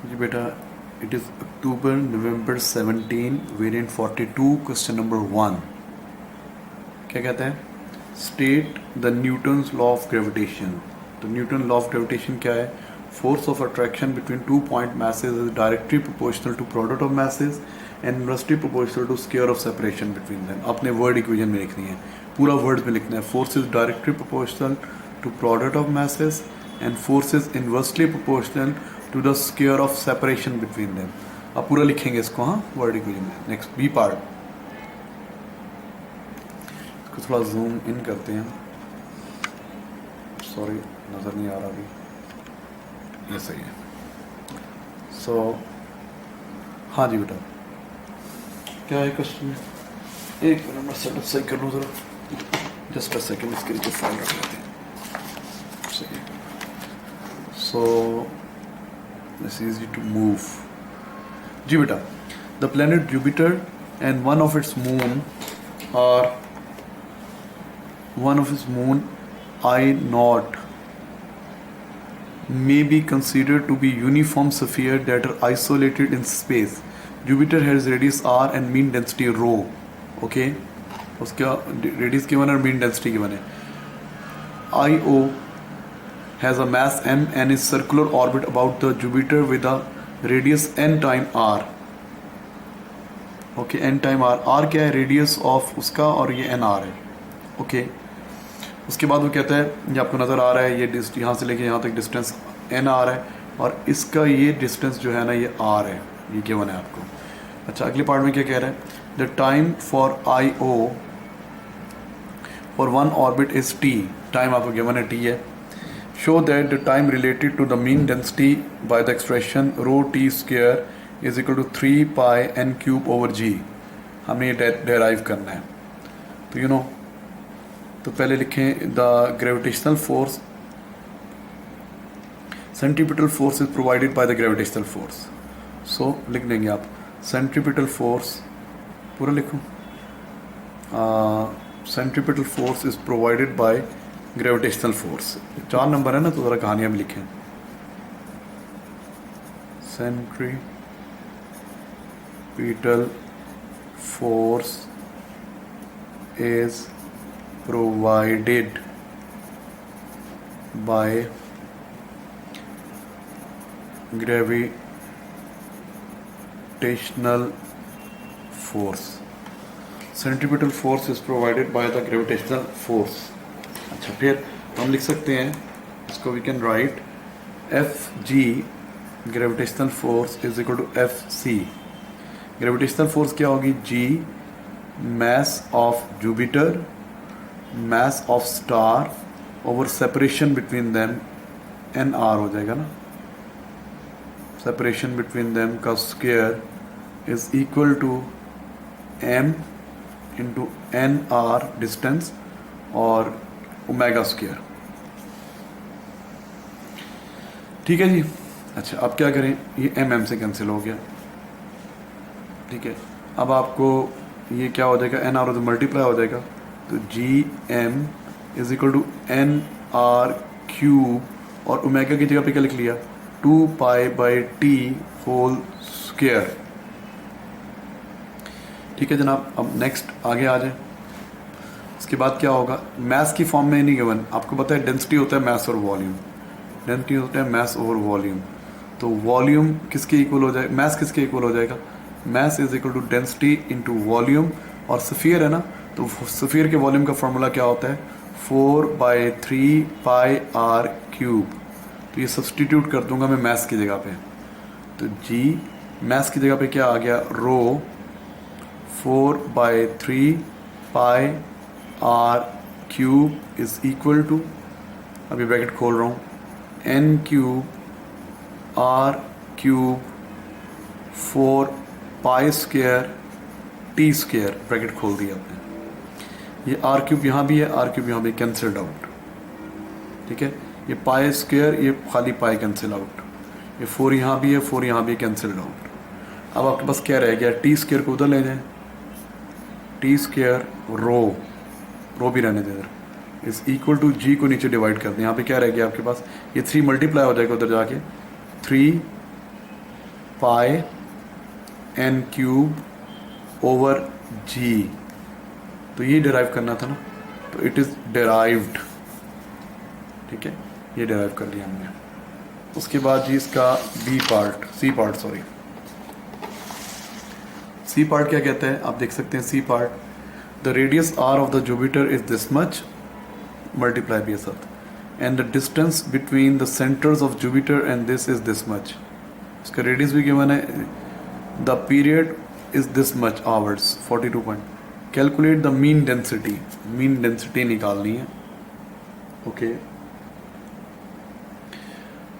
जी बेटा, it is October November 17 variant 42 question number 1। क्या कहते हैं? State the Newton's law of gravitation. तो न्यूटन लॉ ऑफ ग्रेविटेशन क्या है? Force of attraction between two point masses is directly proportional to product of masses and inversely proportional to square of separation between them. अपने word equation में लिखनी है, पूरा word में लिखना है। Force is directly proportional to product of masses and force is inversely proportional to the square of separation between them. अब पूरा लिखेंगे इसको, हाँ, वर्ड इक्वेशन में। नेक्स्ट बी पार्ट, इसको थोड़ा जूम इन करते हैं। सॉरी, नज़र नहीं आ रहा अभी, ये सही है। सो हाँ जी बेटा, क्या है क्वेश्चन में? एक मिनट मैं सेटअप सही कर लूँ ज़रा, जस्ट अ सेकेंड। इसके नीचे फाइल रख लेते हैं। सही है। So this is easy to move. जी बेटा, the planet Jupiter and one of its moon I naught may be considered to be uniform sphere that are isolated in space. Jupiter has radius r and mean density rho. Okay, उसका radius given और mean density given है। Io has a mass m and is circular orbit about the Jupiter with a radius n time r. Okay, n time r। r क्या है? Radius of उसका, और ये n r है। Okay, उसके बाद वो कहता है, ये आपको नज़र आ रहा है, ये यहाँ से लेके यहाँ तक डिस्टेंस n आ रहा है, और इसका ये डिस्टेंस जो है ना, ये r है, ये गिवन है आपको। अच्छा, अगले पार्ट में क्या कह रहा है? The time for I/O for one orbit is t। Time आपको गिवन है, t है। Show that the time related to the mean density by the expression rho T square is equal to 3 pi n cube over g। हमें ये derive करना है। तो तो पहले लिखें, the gravitational force, centripetal force is provided by the gravitational force. So लिख देंगे आप, सेंट्रीपिटल फोर्स, पूरा लिखूं, centripetal force is provided by gravitational force. 4 number है ना, तो ज़रा कहानियाँ भी लिखें। Centripetal force is provided by gravitational force। centripetal force is provided by the gravitational force। अच्छा, फिर हम लिख सकते हैं इसको, we can write Fg gravitational force is equal to Fc। gravitational force क्या होगी? G mass of Jupiter mass of star over separation between them n r हो जाएगा ना। separation between them का square is equal to m into n r distance और omega square. ठीक है जी। अच्छा, अब क्या करें? ये m से कैंसिल हो गया। ठीक है, अब आपको ये क्या हो जाएगा? n r तो मल्टीप्लाई हो जाएगा, तो G M is equal to N R cube, और ओमेगा की जगह पे क्या लिख लिया? 2 pi by T whole square. ठीक है जनाब। अब नेक्स्ट आगे आ जाए। उसके बाद क्या होगा? मैस की फॉर्म में नहीं गिवन, आपको पता है डेंसिटी होता है मैस और वॉल्यूम। डेंसिटी होता है मैस ओवर वॉल्यूम। तो वॉल्यूम किसके इक्वल हो जाएगा? मैस किसके इक्वल हो जाएगा? Mass is equal to density into volume, और सफियर है ना, तो सफियर के वॉल्यूम का फॉर्मूला क्या होता है? 4/3 पाई आर क्यूब। तो ये सब्सटीट्यूट कर दूंगा मैं मैस की जगह पे, तो जी मैस की जगह पे क्या आ गया? Rho 4/3 pi R cube is equal to, अभी ब्रैकेट खोल रहा हूँ, n cube r cube 4 pi square T square, bracket खोल दिया आपने। ये आर क्यूब यहाँ भी है, आर क्यूब यहाँ भी, कैंसल्ड आउट। ठीक है, ये पाई स्क्वायर, ये खाली पाई, कैंसिल आउट। ये 4 यहाँ भी है, 4 यहाँ भी, कैंसल्ड आउट। अब आपके पास क्या रह गया? टी स्क्वायर को उधर ले जाएं, टी स्क्वायर रो भी रहने दें इधर, इज इक्वल टू जी को नीचे डिवाइड कर दें। यहाँ पे क्या रह गया आपके पास? ये 3 मल्टीप्लाई हो जाएगा उधर जाके, 3 पाई एन क्यूब ओवर जी। तो ये डिराइव करना था ना, तो इट इज़ डिराइव्ड। ठीक है, ये डिराइव कर लिया हमने। उसके बाद जी इसका सी पार्ट क्या कहता है, आप देख सकते हैं। C part, the radius R of the Jupiter is this much multiply be earth, and the distance between the centres of Jupiter and this is this much. इसका रेडियस भी गिवन है, the period is this much hours 42 point. Calculate the mean density निकालनी है। Okay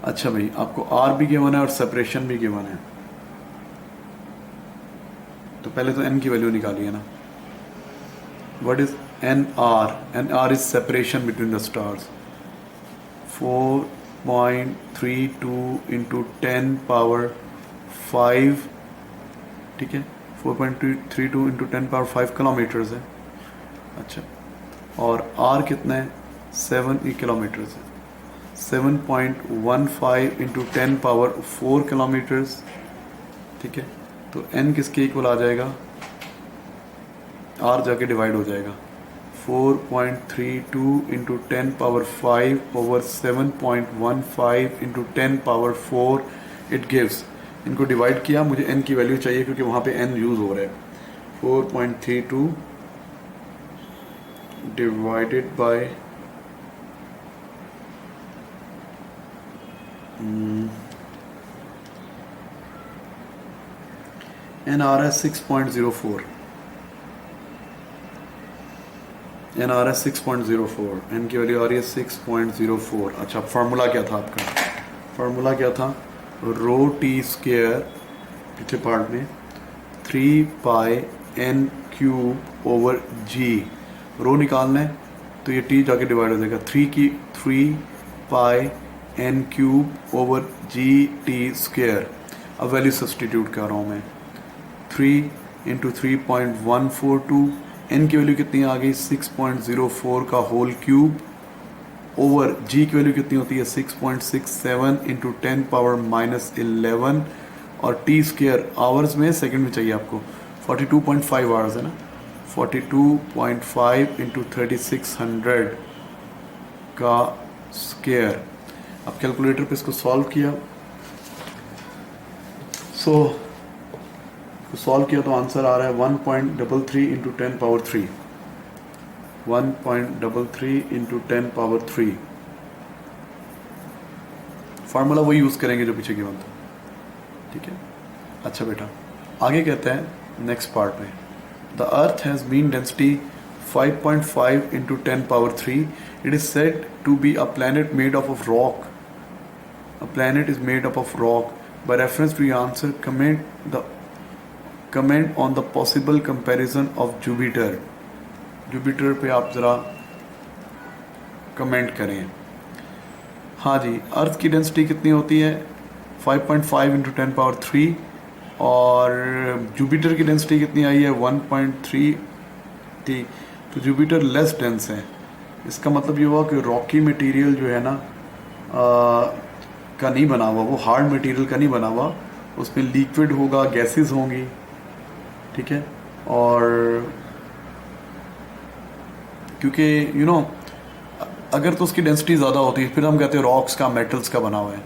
अच्छा भाई, आपको are भी given है और सेपरेशन भी गिवन है। तो पहले तो एन की वैल्यू निकाली है ना। What is N R is separation between the stars. 4.32 into 10 power 5, ठीक है, 4.32 इंटू 10 पावर 5 किलोमीटर्स है। अच्छा, और आर कितना है, 7 किलोमीटर्स है। 7.15 इंटू 10 पावर 4 किलोमीटर्स। ठीक है, तो n किसके इक्वल आ जाएगा, r जाके डिवाइड हो जाएगा। 4.32 into 10 power 5 over 7.15 into 10 power 4 it gives. इनको डिवाइड किया, मुझे n की वैल्यू चाहिए क्योंकि वहाँ पे n यूज़ हो रहा है। 4.32 divided by N R S 6.04, N R S 6.04, N की वैल्यू आ रही है 6.04। अच्छा, फार्मूला क्या था आपका, फार्मूला क्या था, रो टी स्क्वेयर पिछले पार्ट में 3 पाई एन क्यूब ओवर जी। रो निकालना है तो ये टी जाके डिवाइड हो जाएगा। 3 pi N cube over G T square. अब वैल्यू सब्सटीट्यूट कर रहा हूँ मैं। 3 इंटू 3.142, एन की वैल्यू कितनी आ गई, 6.04 का होल क्यूब ओवर जी की वैल्यू कितनी होती है, 6.67 इंटू 10 पावर -11, और टी स्क्वेयर आवर्स में, सेकंड में चाहिए आपको, 42.5 आवर्स है ना। 42.5 इंटू 3600 का स्क्वेयर। अब कैलकुलेटर पे इसको सॉल्व किया, सॉल्व किया तो आंसर आ रहा है 1.33 into 10 power 3, 1.33 into 10 power 3। Formula वही यूज़ करेंगे जो पीछे गिवन था। ठीक है, अच्छा बेटा, आगे कहते हैं नेक्स्ट पार्ट में, the earth has mean density 5.5 into 10 power 3। It is said to be a planet made up of rock. A planet is made up of rock. By reference to your answer, comment on the possible comparison of Jupiter. Jupiter पे आप ज़रा comment करें। हाँ जी, अर्थ की density कितनी होती है, 5.5 into 10 power 3, और जुपिटर की डेंसिटी कितनी आई है, 1.3 थी। तो जुपिटर लेस डेंस है। इसका मतलब ये हुआ कि रॉकी मटेरियल जो है ना का नहीं बना हुआ, वो हार्ड मटेरियल का नहीं बना हुआ, उसमें लिक्विड होगा, गैसेस होंगी। ठीक है, और क्योंकि अगर तो उसकी डेंसिटी ज़्यादा होती है फिर हम कहते हैं रॉक्स का, मेटल्स का बना हुआ है,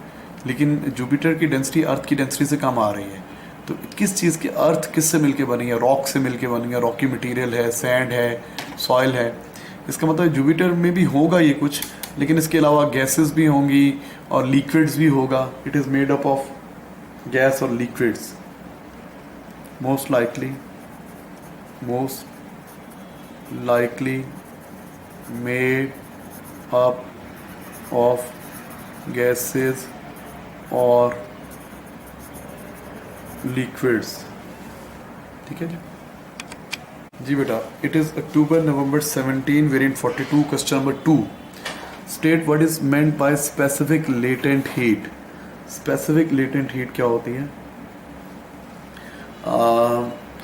लेकिन जुपिटर की डेंसिटी अर्थ की डेंसिटी से कम आ रही है। तो किस चीज़ की, अर्थ किससे मिलके बनी है, रॉक से मिलके बनी है, रॉकी मटेरियल है, सैंड है, सॉइल है। इसका मतलब जुपिटर में भी होगा ये कुछ, लेकिन इसके अलावा गैसेस भी होंगी और लिक्विड्स भी होगा। It is made up of gas और liquids, most likely made up of gases और लिक्विड्स। ठीक है जी बेटा, it is October November 17 variant 42, question number 2। State what is meant by specific latent heat. Specific latent heat क्या होती है,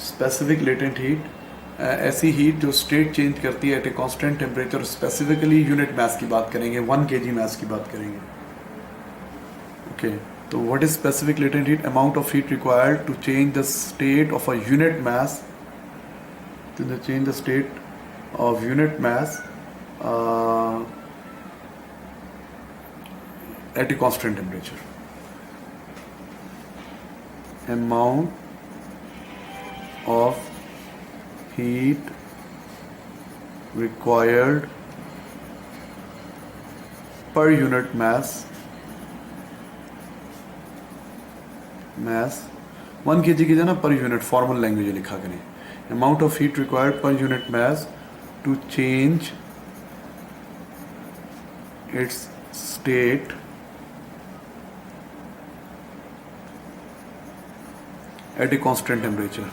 specific latent heat ऐसी हीट जो स्टेट चेंज करती है at a constant temperature. Specifically unit mass की बात करेंगे, 1 kg मास की बात करेंगे। ओके तो what is specific latent heat, amount of heat required to change the state of a unit mass, to change the state of unit mass at a constant temperature. Amount of heat required per unit mass 1 kg की ना per unit formal language लिखा करें. Amount of heat required per unit mass to change its state at a constant temperature.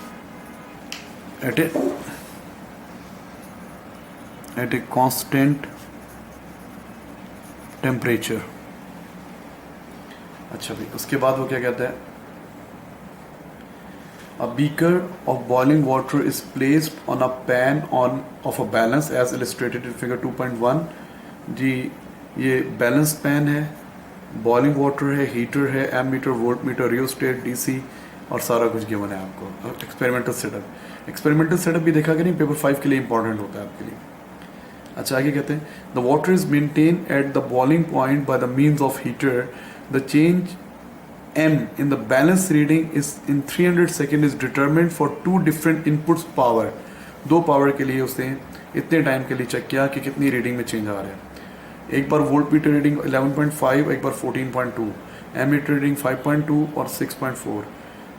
At a constant temperature. अच्छा भाई, उसके बाद वो क्या कहता है? A beaker of boiling water is placed on a pan of a balance as illustrated in figure 2.1. जी ये बैलेंस पैन है, बॉइलिंग वाटर है, हीटर है, ammeter, volt meter, rheostat, DC और सारा कुछ गिवन है आपको. एक्सपेरिमेंटल सेटअप भी देखा कि नहीं, पेपर 5 के लिए इंपॉर्टेंट होता है आपके लिए. अच्छा आगे कहते हैं the water is maintain at the boiling point by the means of heater. The change M in the balance reading is in 300 second is determined for 2 different inputs power. 2 power के लिए उसने इतने टाइम के लिए check किया कि कितनी reading में चेंज आ रहा है. एक बार वोल्ट मीटर रीडिंग 11.5, एक बार 14.2, एमीटर रीडिंग 5.2 और 6.4.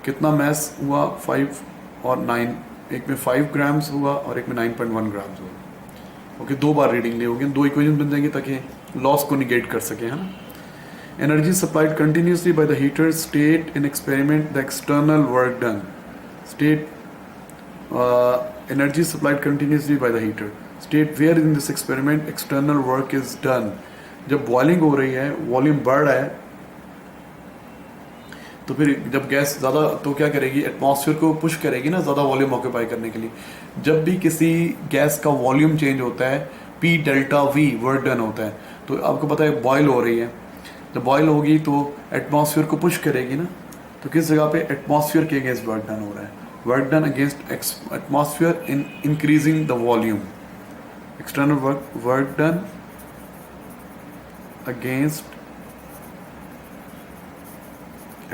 कितना मैस हुआ? 5 और 9. एक में 5 ग्राम्स हुआ और एक में 9.1 ग्राम्स हुआ. ओके, 2 बार रीडिंग ले होगी, 2 इक्वेशन बन जाएंगे ताकि लॉस को निगेट कर सके, है ना. Energy supplied continuously by the heater. State in experiment the external work done. Energy supplied continuously by the heater. State where in this experiment external work is done. जब boiling हो रही है, volume बढ़ रहा है, तो फिर जब गैस ज़्यादा तो क्या करेगी? एटमॉस्फेयर को पुश करेगी ना ज़्यादा वॉल्यूम ऑक्यूपाई करने के लिए. जब भी किसी गैस का वॉल्यूम चेंज होता है, P delta V work done होता है. तो आपको पता है बॉयल हो रही है, जब बॉयल होगी तो एटमॉस्फेयर को पुश करेगी ना. तो किस जगह पे? एटमॉस्फेयर के अगेंस्ट वर्क डन हो रहा है. Work done against atmosphere in increasing the volume. External work done against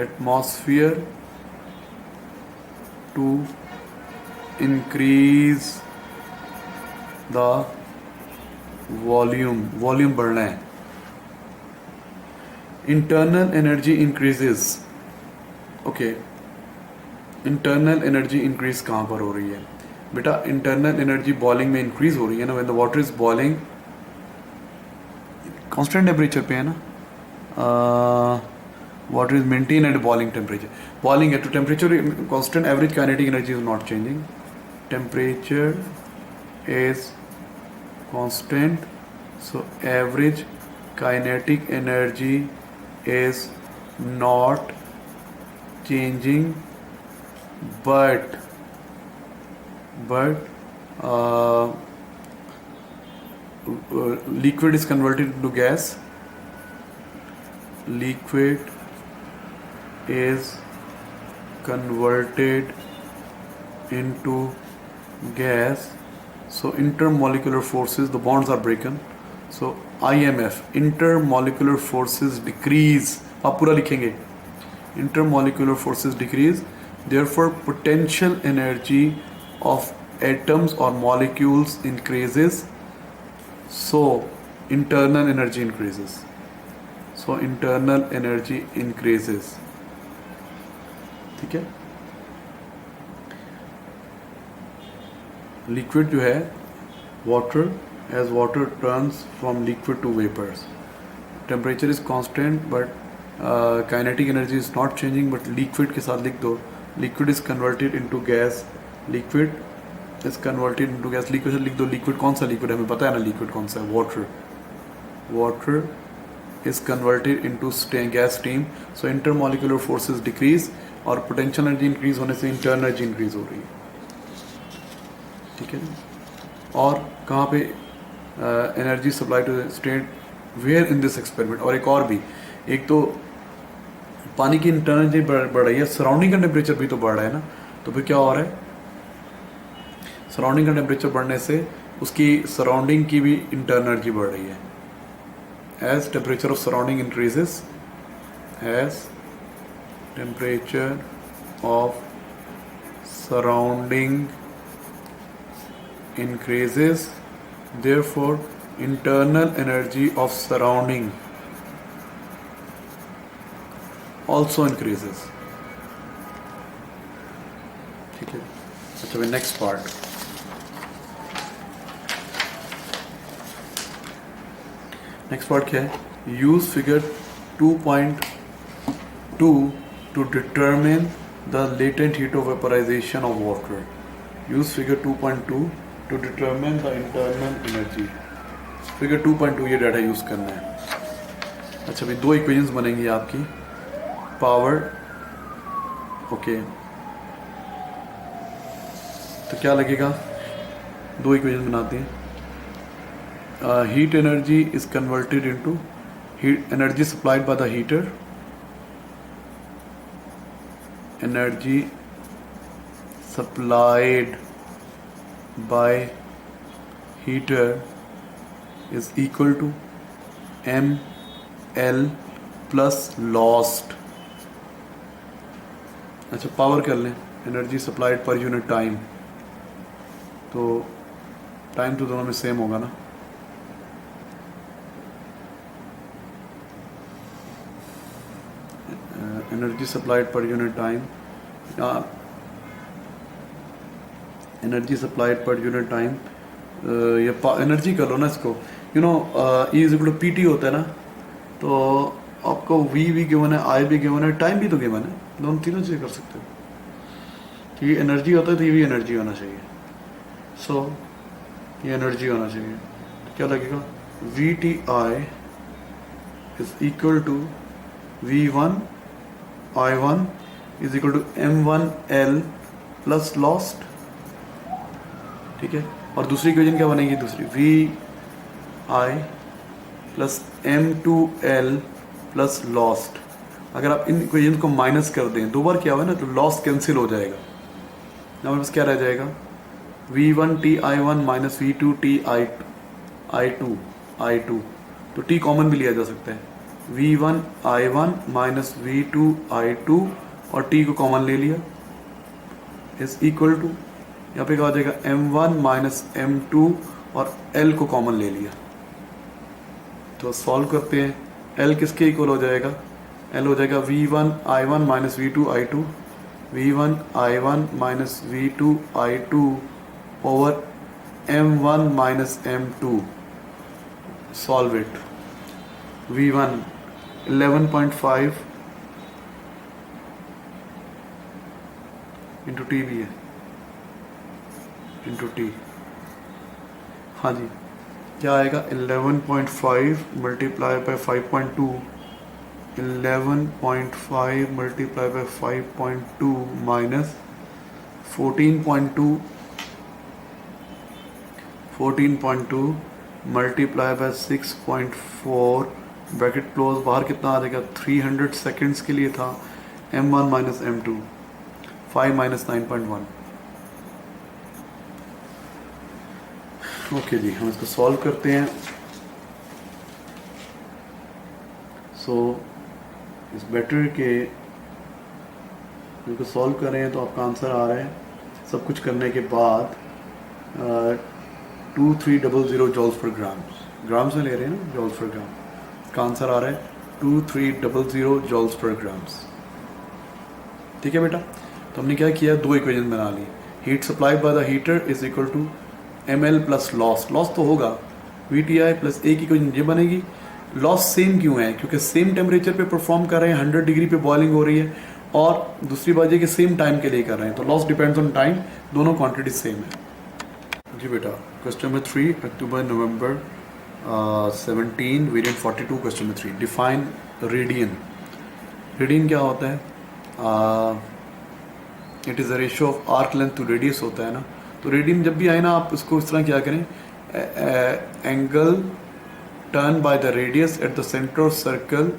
atmosphere to increase the volume बढ़ना है. Internal energy increases. Okay. Internal energy increase कहाँ पर हो रही है बेटा? Internal energy boiling में increase हो रही है ना. When the water is boiling, constant temperature पे है ना. Water is maintained at boiling temperature. Boiling at temperature constant, average kinetic energy is not changing. Temperature is constant, so average kinetic energy is not changing, but liquid is converted into gas. Liquid is converted into gas, so intermolecular forces, the bonds are broken, so IMF, intermolecular forces decrease. आप पूरा लिखेंगे, intermolecular forces decrease, therefore potential energy of atoms or molecules increases, so internal energy increases. So internal energy increases. ठीक है. Liquid जो है water, as water turns from liquid to vapors, temperature is constant but kinetic energy is not changing, but liquid के साथ लिख दो, liquid is converted into gas. Liquid is converted into gas. liquid से लिख दो, liquid कौन सा liquid है हमें पता है ना, liquid कौन सा है? water is converted into gas stream, so intermolecular forces decrease और potential energy increase होने से internal energy increase हो रही है. ठीक है. और कहाँ पे energy supply to state, where in this experiment? और एक और भी, एक तो पानी की इंटरनल एनर्जी बढ़ रही है, सराउंडिंग का टेम्परेचर भी तो बढ़ रहा है ना, तो फिर क्या हो रहा है, सराउंडिंग का टेम्परेचर बढ़ने से उसकी सराउंडिंग की भी इंटरनल एनर्जी बढ़ रही है. As temperature of surrounding increases, as temperature of surrounding increases, therefore internal energy of surrounding also increases. ठीक है. अच्छा भाई, नेक्स्ट पार्ट. नेक्स्ट पार्ट क्या है? Use figure 2.2 to determine the latent heat of vaporization of water. Use figure 2.2 to determine the internal energy. Figure 2.2 ये data use करना है. अच्छा भाई, दो इक्वेशंस बनेंगी आपकी. पावर, ओके, तो क्या लगेगा? दो इक्वेशन बनाते हैं. Heat energy is converted into heat energy supplied by the heater. Energy supplied by heater is equal to ml plus lost. अच्छा, पावर कर लें, energy supplied per unit time, तो टाइम तो दोनों में सेम होगा ना. Energy supplied per unit time, energy supplied per unit time, ये एनर्जी कर लो ना इसको. You know, E is equal to P T होता है ना, तो आपको वी भी गिवन है, आई भी गिवन है, टाइम भी तो गिवन है, दोनों तीनों चीज़ें कर सकते हो. तो ये एनर्जी होता है, तो ये भी एनर्जी होना चाहिए. सो ये एनर्जी होना चाहिए. क्या लगेगा? V T I is equal to V1 I1 is equal to M1L plus lost. ठीक है. और दूसरी इक्वेशन क्या बनेगी? दूसरी VI plus M2L plus lost. अगर आप इन इक्वेशन को माइनस कर दें, दो बार क्या हुआ ना, तो लॉस कैंसिल हो जाएगा. हमारे पास क्या रह जाएगा? V1TI1 माइनस V2TI2, तो T कॉमन भी लिया जा सकता है. V1I1 माइनस V2I2 और T को कॉमन ले लिया, इज इक्वल टू, यहाँ पे क्या हो जाएगा? M1 माइनस M2 और L को कॉमन ले लिया. तो सॉल्व करते हैं. L किसके इक्वल हो जाएगा? L हो जाएगा V1I1 minus V2I2, V1I1 minus V2I2 over M1 minus M2. Solve it. V1 11.5 into T भी है, इंटू टी. हाँ जी, क्या आएगा? 11.5 multiply by 5.2, 11.5 multiply by 5.2 minus 14.2 multiply by 6.4 bracket close. बाहर कितना आ जाएगा? 300 सेकेंड्स के लिए था. M1 minus M2, 5 minus 9.1. Okay जी, हम इसको सॉल्व करते हैं. सो इट्स बेटर के इनको सॉल्व करें तो आपका आंसर आ रहा है सब कुछ करने के बाद 2300 जॉल्स पर ग्राम्स में ले रहे हैं ना, जॉल्स पर ग्राम. का आंसर आ रहा है 2300 जॉल्स पर ग्राम्स. ठीक है बेटा. तो हमने क्या किया? दो इक्वेशन बना ली. Heat supply by the heater is equal to ml plus loss. Loss तो होगा VTI प्लस एक इक्वेशन ये बनेगी. लॉस सेम क्यों है? क्योंकि सेम टेम्परेचर पे परफॉर्म कर रहे हैं, 100 डिग्री पे बॉइलिंग हो रही है, और दूसरी बात ये कि सेम टाइम के लिए कर रहे हैं, तो लॉस डिपेंड्स ऑन टाइम. दोनों क्वांटिटी सेम है. जी बेटा, question number 3 October November 17 variant 42. Question number 3, define radian. Radian क्या होता है? It is a ratio of arc length to radius होता है ना. तो रेडियन जब भी आए ना, आप इसको इस तरह क्या करें? Angle turn by the radius at the centre of circle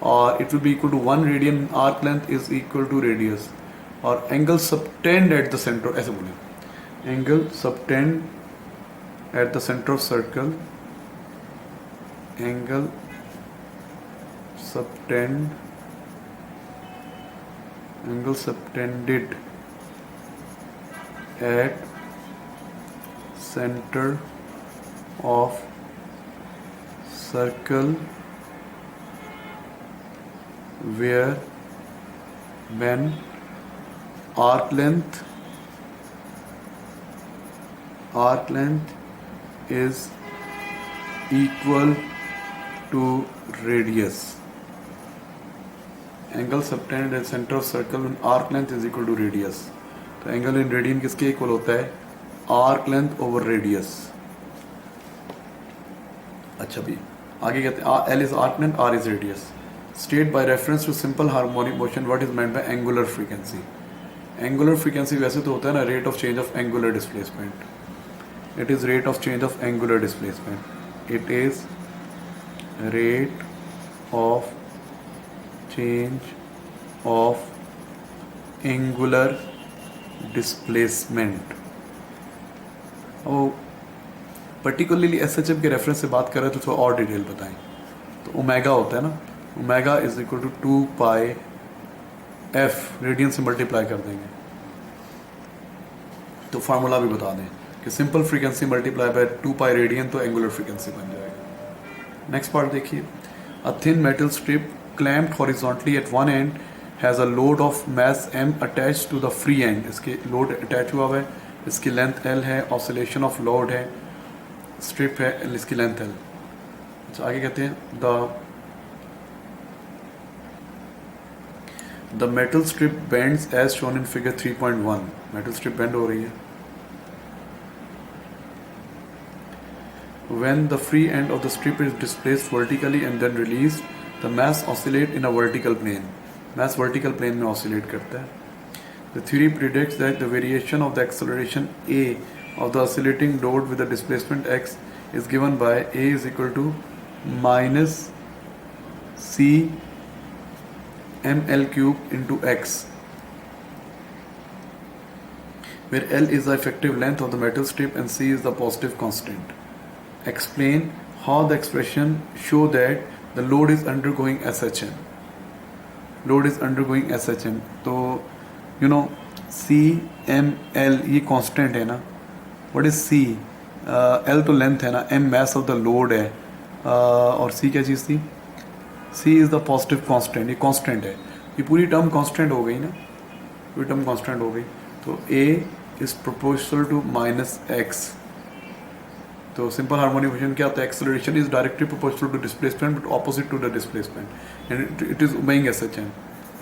और it will be equal to 1 radian, arc length is equal to radius, और angle subtend at the centre, ऐसे बोले, angle subtend at the centre of circle, angle subtend, angle subtended at center of circle where when arc length is equal to radius. Angle subtended at center of circle when arc length is equal to radius. तो angle in radian किसके equal होता है? Arc length over radius. अच्छा भी आगे कहते हैं L is arc length, R is radius. State by reference to simple harmonic motion what is meant by angular frequency. Angular frequency वैसे तो होता है ना rate of change of angular displacement. It is rate of change of angular displacement. It is rate of change of angular displacement. और particularly SHF के reference से बात कर रहे हैं तो थोड़ा और डिटेल बताएं. तो ओमेगा होता है ना, omega is equal to 2 pi F, radian से मल्टीप्लाई कर देंगे. तो फार्मूला भी बता दें कि simple frequency multiply by 2 pi radian तो एंगुलर फ्रीक्वेंसी बन जाएगा. नेक्स्ट पार्ट देखिए. A thin metal strip clamped horizontally at one end has a load of mass m attached to the free end. इसके load attach हुआ हुआ है, इसकी length l है, ऑसिलेशन ऑफ लोड है, स्ट्रिप है, इसकी लेंथ l. अच्छा आगे कहते हैं the metal strip bends as shown in figure 3.1. metal strip bend हो रही है. When the free end of the strip is displaced vertically and then released, the mass oscillate in a vertical plane. mass vertical plane में oscillate करता है. The theory predicts that the variation of the acceleration a of the oscillating load with the displacement x is given by a is equal to minus c ml cube into x, where l is the effective length of the metal strip and c is the positive constant. Explain how the expression show that the load is undergoing SHM. Load is undergoing SHM. तो you know C M L ये constant है ना. What is C? L तो length है ना, M mass of the load है, और C क्या चीज़ थी? C is the positive constant. ये constant है. ये पूरी term constant हो गई ना, पूरी term constant हो गई. तो A is proportional to minus X. तो सिंपल हार्मोनिक मोशन क्या होता है? Acceleration is directly proportional to displacement but opposite to the displacement and it is obeying SHM.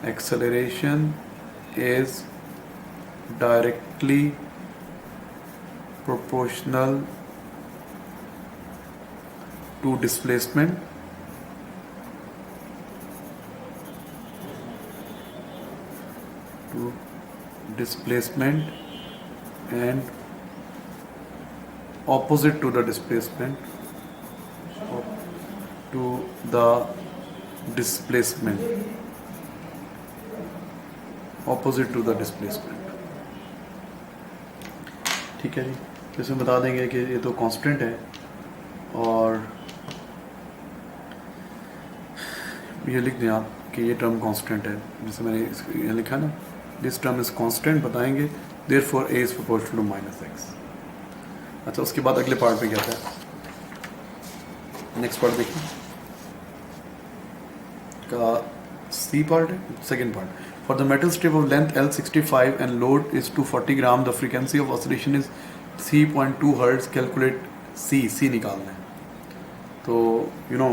Acceleration is directly proportional to displacement and opposite to the displacement opposite to the displacement. ठीक है जी. तो इसमें बता देंगे कि ये तो constant है और ये लिख दें आप कि ये टर्म कांस्टेंट है. जैसे मैंने ये लिखा ना, दिस टर्म इज कांस्टेंट बताएंगे, therefore a is proportional to minus X. अच्छा उसके बाद अगले पार्ट में क्या था? नेक्स्ट पार्ट देखिए का सी पार्ट है, second part. For the metal strip of length L65 and load is 240 gram, the frequency of oscillation is 3.2 hertz. Calculate C निकालना है. तो यू नो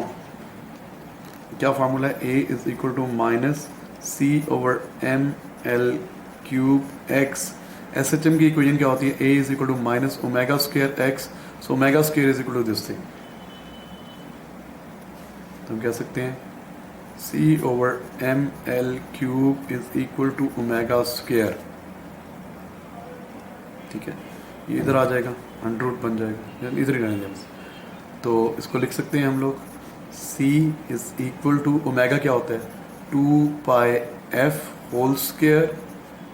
क्या फार्मूला है? A is equal to minus C over M L cube X. S H M की equation क्या होती है? A is equal to minus omega square X. So omega square is equal to this thing. तो हम कह सकते हैं C over M L cube is equal to omega square. ठीक है, ये इधर आ जाएगा, अंडर रूट बन जाएगा, इधर ही रहेंगे बस. तो इसको लिख सकते हैं हम लोग C is equal to omega क्या होता है 2πf whole square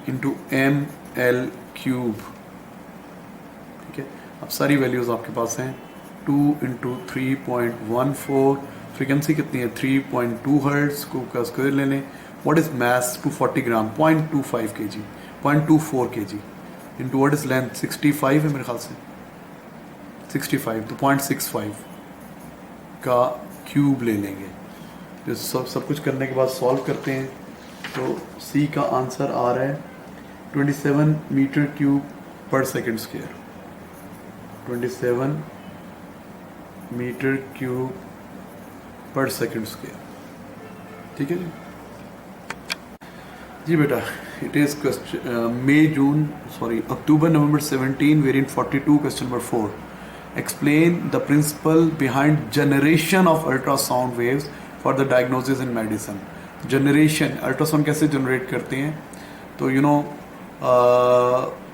into ml³ ठीक है। अब सारी वैल्यूज आपके पास हैं 2 इंटू 3.14 फ्रीक्वेंसी कितनी है 3.2 हर्ट्ज को का स्क्वायर ले लें। What is mass 240 gram 0.25 kg 0.24 kg into what is length 65 है मेरे ख्याल से 65 तो 0.65 का क्यूब ले लेंगे। जो सब कुछ करने के बाद सॉल्व करते हैं तो C का आंसर आ रहा है 27 metre cube per second square 27 metre cube per second square ठीक है जी बेटा। It is October November 17 variant 42 question number 4 explain the principle behind generation of ultrasound waves for the diagnosis in medicine. Generation ultrasound कैसे generate करते हैं तो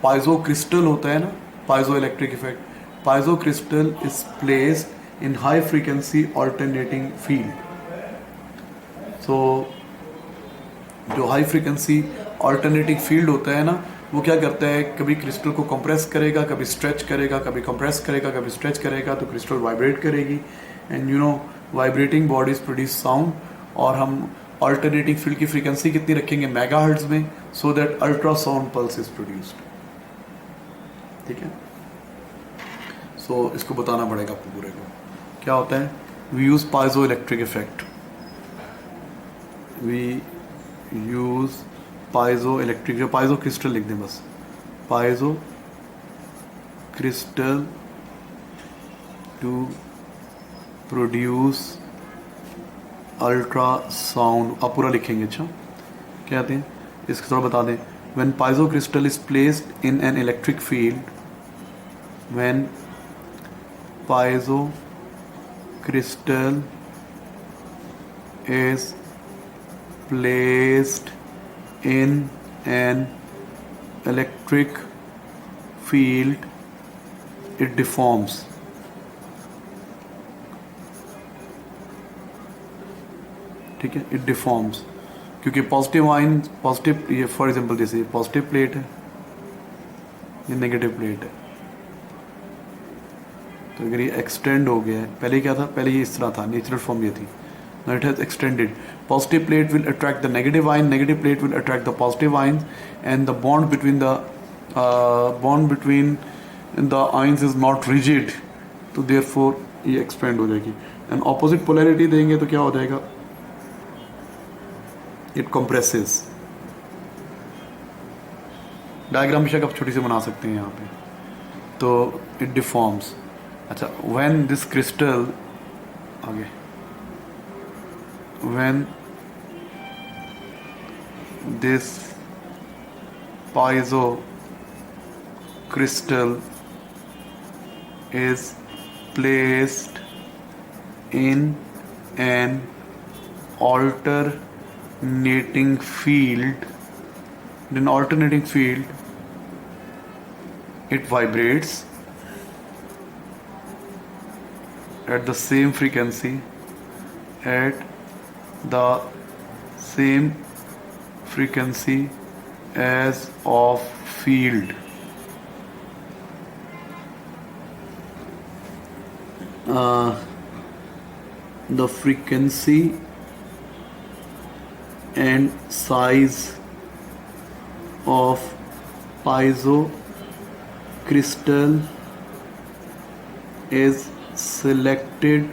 piezo crystal होता है ना piezoelectric effect piezo crystal is placed in high frequency alternating field. So जो high frequency alternating field होता है ना वो क्या करता है कभी क्रिस्टल को कंप्रेस करेगा कभी स्ट्रेच करेगा कभी कंप्रेस करेगा कभी स्ट्रेच करेगा तो क्रिस्टल वाइब्रेट करेगी and vibrating bodies produce sound और हम ऑल्टरनेटिंग फील्ड की फ्रीक्वेंसी कितनी रखेंगे मेगाहर्ट्ज में so that ultrasound pulse is produced ठीक है। सो इसको बताना पड़ेगा आपको पूरे को क्या होता है। We use piezoelectric effect we use piezoelectric जो पाइजो क्रिस्टल लिख दें बस piezo crystal to produce ultrasound आप पूरा लिखेंगे अच्छा क्या कहते हैं इसको थोड़ा बता दें। When piezo crystal is placed in an electric field when piezo crystal is placed in an electric field it deforms ठीक है it deforms क्योंकि पॉजिटिव आयन पॉजिटिव ये फॉर एग्जांपल जैसे पॉजिटिव प्लेट है ये नेगेटिव प्लेट है तो अगर ये एक्सटेंड हो गया है पहले क्या था पहले ये इस तरह था नेचुरल फॉर्म ये थी now it has extended positive plate will attract the negative ion negative plate will attract the positive ions and the bond between the ions is not rigid तो therefore ये expand हो जाएगी and opposite polarity देंगे तो क्या हो जाएगा it compresses। Diagram बेशक आप छोटी सी बना सकते हैं यहाँ पे तो it deforms। अच्छा when this crystal आगे when this piezo crystal is placed in an alternating field it vibrates at the same frequency as of field the frequency and size of piezo crystal is selected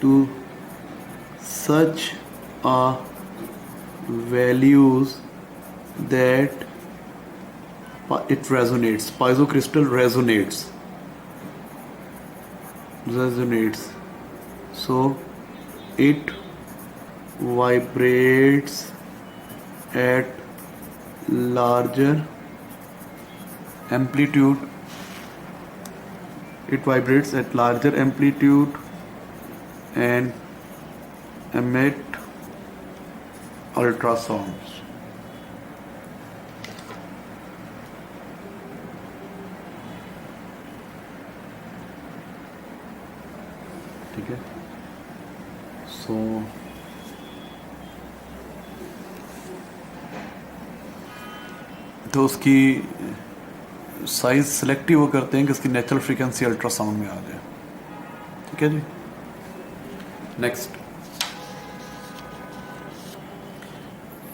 to such a values that it resonates piezo crystal resonates so it vibrates at larger amplitude and emit ultrasounds सो तो उसकी size selective वो करते हैं कि उसकी natural frequency ultrasound में आ जाए। ठीक है जी। नेक्स्ट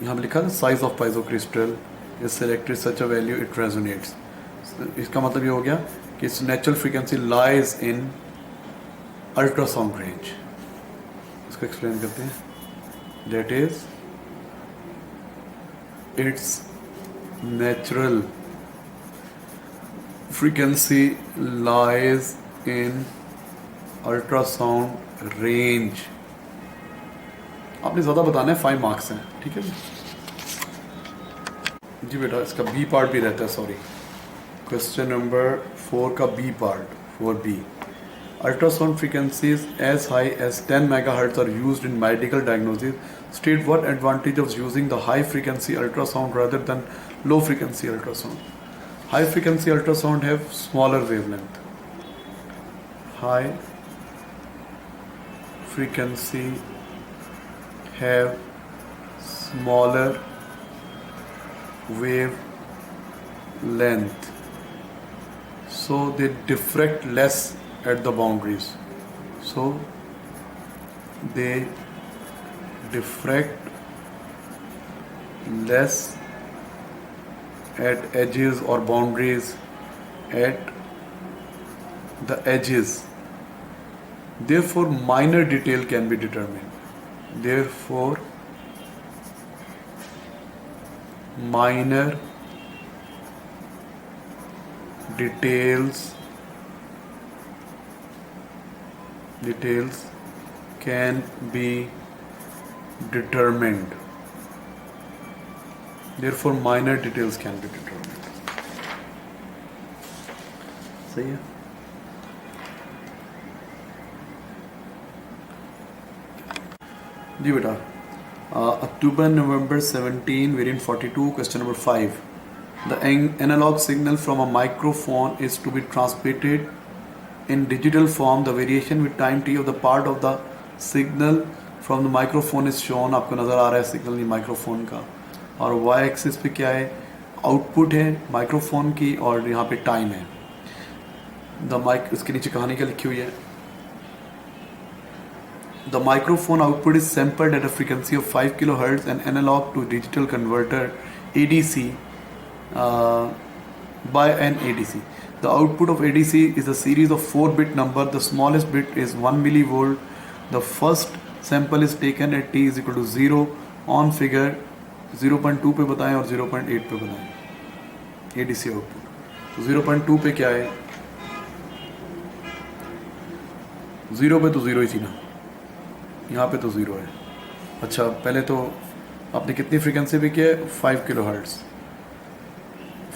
यहाँ पे लिखा है size of piezo crystal is selected such a value it resonates. इसका मतलब ये हो गया कि its natural frequency lies in ultrasound range. इसको एक्सप्लेन करते हैं। That is its natural frequency lies in ultrasound range। आपने ज़्यादा बताना है, 5 मार्क्स हैं। ठीक है जी बेटा। इसका बी पार्ट भी रहता है, सॉरी, क्वेश्चन नंबर 4 का B part 4B। Ultrasound frequencies as high as 10 megahertz are used in medical diagnosis. State what advantage of using the high frequency ultrasound rather than low frequency ultrasound। High frequency ultrasound have smaller wavelength. High frequency have smaller wavelength, so they diffract less at the boundaries. So they diffract less at edges or boundaries at the edges. Therefore minor detail can be determined। Therefore minor details can be determined। Therefore minor details can be determined। सही है। जी बेटा। October November 17 variant 42 question number 5। The analog signal from a microphone is to be transmitted in digital form। The variation with time t of the part of the signal from the microphone is shown। आपको नज़र आ रहा है signal ये microphone का, और Y axis पे क्या है, आउटपुट है माइक्रोफोन की, और यहाँ पे टाइम है। द माइक, इसके नीचे कहानी क्या लिखी हुई है। The microphone output is sampled at a frequency of 5 kHz and analogue to digital converter ADC by an ADC। The output of ADC is a series of 4-bit number। The smallest bit is 1 millivolt। The first sample is taken at t is equal to 0 on figure। 0.2 पे बताएं और 0.8 पे बताएं ADC output. तो 0.2 पे क्या है, 0 पे तो 0 ही थी ना, यहाँ पे तो 0 है। अच्छा, पहले तो आपने कितनी फ्रीक्वेंसी पे किया है, 5 kHz।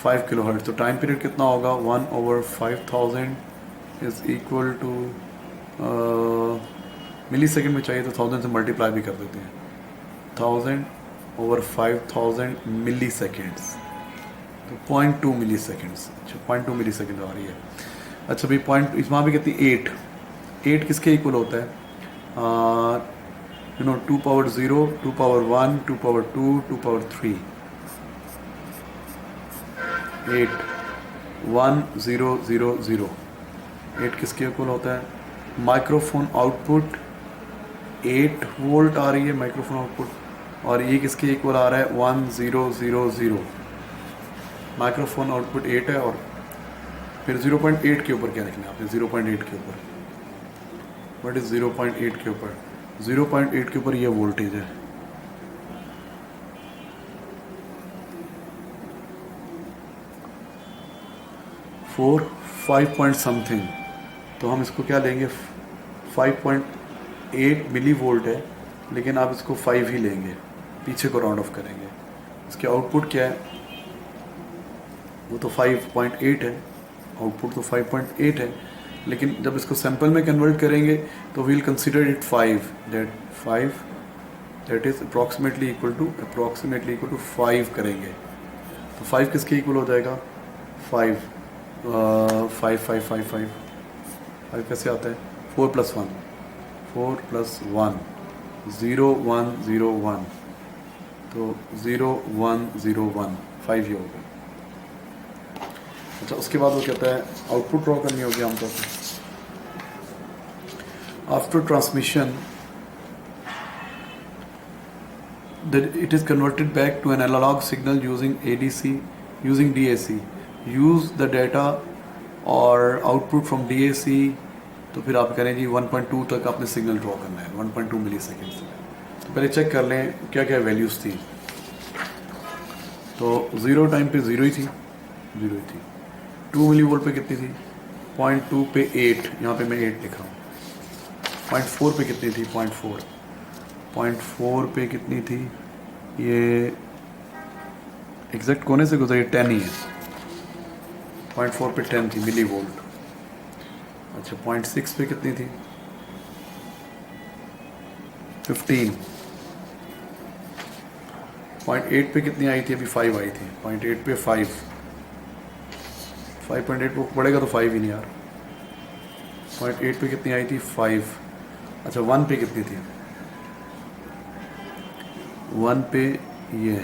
5 kHz तो टाइम पीरियड कितना होगा, 1/5000 is equal to millisecond में चाहिए तो 1000 से मल्टीप्लाई भी कर देते हैं। 1000/5000 मिली सेकेंड्स, तो 0.2 मिली सेकेंड्स। अच्छा, 0.2 मिली सेकेंड आ रही है। अच्छा भाई, पॉइंट इसमें भी कितनी, 8 किसके इक्वल होता है, 2 power 0, 2 power 1, 2 power 2, 2 power 3, 8 1 0 0 0। 8 किसके इक्वल होता है, माइक्रोफोन आउटपुट 8 वोल्ट आ रही है माइक्रोफोन आउटपुट, और ये किसके इक्वल आ रहा है, 1 0 0 0। माइक्रोफोन आउटपुट 8 है, और फिर 0.8 के ऊपर क्या लिखना है आपने, 0.8 के ऊपर, व्हाट इज 0.8 के ऊपर, 0.8 के ऊपर ये वोल्टेज है। फोर 5 पॉइंट समथिंग, तो हम इसको क्या लेंगे, 5.8 मिली वोल्ट है, लेकिन आप इसको 5 ही लेंगे, पीछे को राउंड ऑफ करेंगे। इसके आउटपुट क्या है, वो तो 5.8 है, आउटपुट तो 5.8 है, लेकिन जब इसको सैंपल में कन्वर्ट करेंगे तो we'll consider it 5 that is approximately equal to 5 करेंगे। तो 5 किसके इक्वल हो जाएगा, 5 5 5 5 5 5 कैसे आता है, 4 + 1 4 + 1 0 1 0 1, तो 0 1 0 1 5 ये हो गया। अच्छा, उसके बाद वो कहता है आउटपुट ड्रॉ करनी होगी आमतौर पर। After transmission that it is converted back to an analog signal using ADC, using DAC. Use the data or output from DAC. तो फिर आप करें जी 1.2 तक आपने सिग्नल ड्रॉ करना है, 1.2 मिली सेकेंड से। तो पहले चेक कर लें क्या क्या वैल्यूज़ थी। तो 0 टाइम पे 0 ही थी, 0 ही थी। 2 मिली वोल्ट पे कितनी थी? 0.2 पे 8, यहाँ पे मैं 8 लिख रहा हूँ। 0.4 पे कितनी थी? 0.4 पे कितनी थी? ये एग्जैक्ट कोने से गुजरी 10 ही है। 0.4 पे 10 थी मिली वोल्ट। अच्छा, 0.6 पे कितनी थी? 15। 0.8 पे कितनी आई थी? अभी 5 आई थी। 0.8 पे 5, 5.8 को पड़ेगा तो 5 ही नहीं यार। 0.8 पे कितनी आई थी? 5। अच्छा, 1 पे कितनी थी? 1 पे ये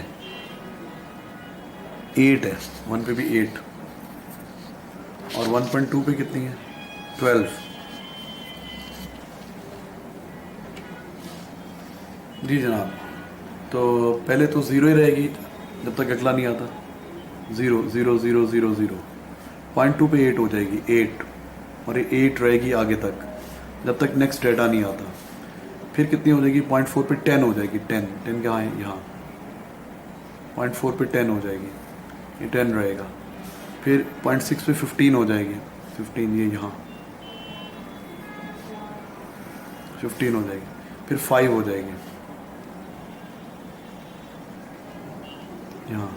8 है, 1 पे भी 8। और 1.2 पे कितनी है? 12। जी जनाब, तो पहले तो 0 ही रहेगी जब तक अगला नहीं आता। 0 0 0 0 0। 0.2 पे 8 हो जाएगी, 8, और ये 8 रहेगी आगे तक जब तक नेक्स्ट डेटा नहीं आता। फिर कितनी हो जाएगी? 0.4 पे 10 हो जाएगी। 10 10 कहाँ है? यहाँ। 0.4 पे 10 हो जाएगी, ये 10 रहेगा। फिर 0.6 पे 15 हो जाएगी, 15 ये यहाँ 15 हो जाएगी। फिर 5 हो जाएगी यहाँ,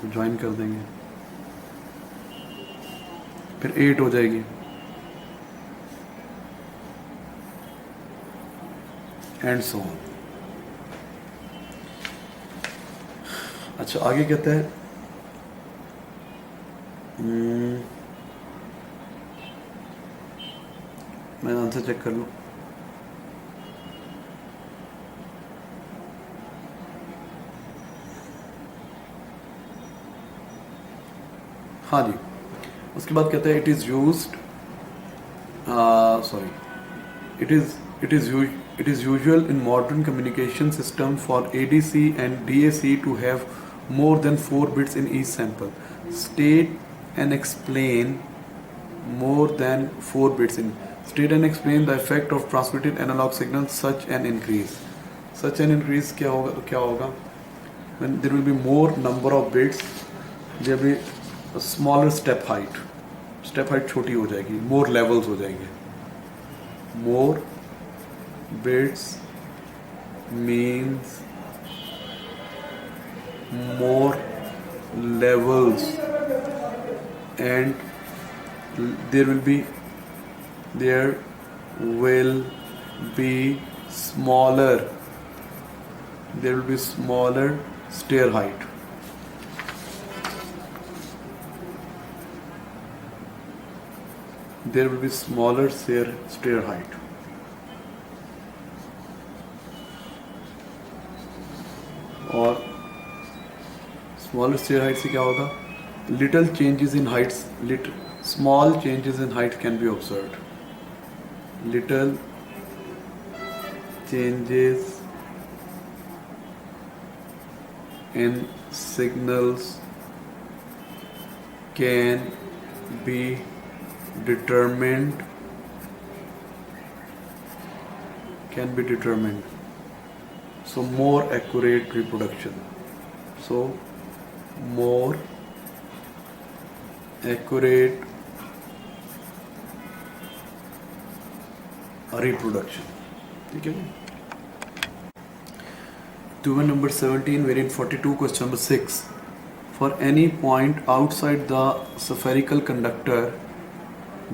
तो ज्वाइन कर देंगे। फिर 8 हो जाएगी, एंड सो ऑन। अच्छा, आगे कहता है मैं आंसर चेक कर लूँ। हाँ जी, उसके बाद कहता है it is used, sorry, it is usual in modern communication system for ADC and DAC to have more than 4 bits in each sample. State and explain more than 4 bits in. State and explain the effect of transmitted analog signal such an increase. Such an increase क्या होगा? तो क्या होगा? When there will be more number of bits, there will be a smaller step height. Step height छोटी हो जाएगी, more levels हो जाएंगे। More bits means more levels, and there will be smaller stair height. There will be smaller stair height. और smaller stair height से क्या होगा? Little changes in Heights, small changes in height can be observed. Little changes in signals can be determined so more accurate reproduction, so more accurate reproduction. ठीक है। Tuber number 17, variant 42, question number 6. For any point outside the spherical conductor,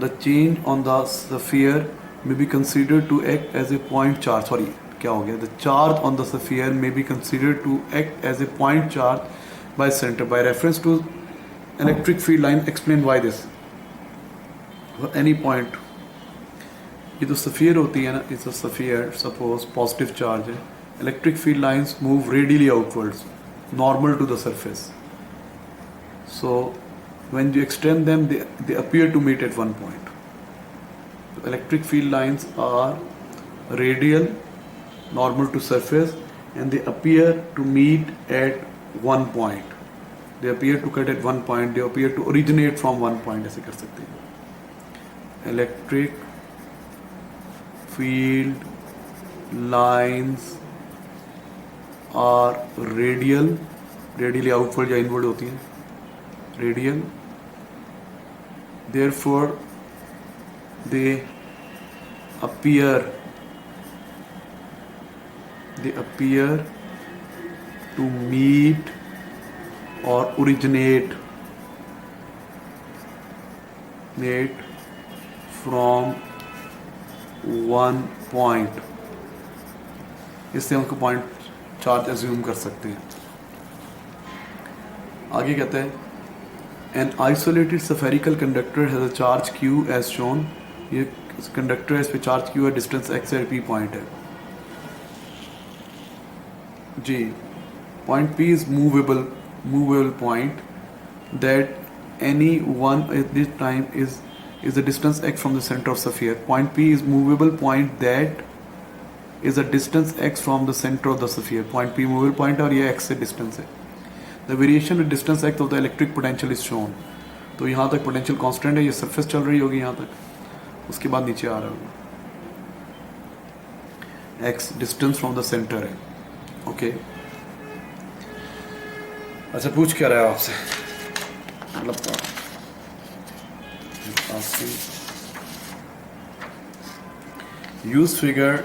the change on the sphere may be considered to act as a point charge. Sorry, क्या हो गया? The charge on the sphere may be considered to act as a point charge by center by reference to electric field line. Explain why this. For any point ये तो sphere होती है ना, it's a sphere, suppose positive charge है, electric field lines move radially outwards normal to the surface. So when you extend them, they appear to meet at one point. Electric field lines are radial, normal to surface, and they appear to meet at one point. They appear to cut at one point. They appear to originate from one point. ऐसे कर सकते हैं. Electric field lines are radially outward या inward होती हैं. Radial, therefore they appear to meet or originate from one point. इससे हम उसको पॉइंट चार्ज एज्यूम कर सकते हैं. आगे कहते हैं An isolated spherical conductor has a charge q as shown. ये कंडक्टर है, इस पे चार्ज q है, डिस्टेंस x है, p पॉइंट है जी. Point p is movable point that any one at this time is the distance x from the center of sphere. Point p is movable point that is a distance x from the center of the sphere. Point p movable point और ये x से distance है. The variation with distance x of the electric potential is shown. तो यहाँ तक potential constant है, ये surface चल रही होगी यहाँ तक, उसके बाद नीचे आ रहा होगा. x distance from the centre है. ओके अच्छा, पूछ क्या रहा है आपसे, मतलब use figure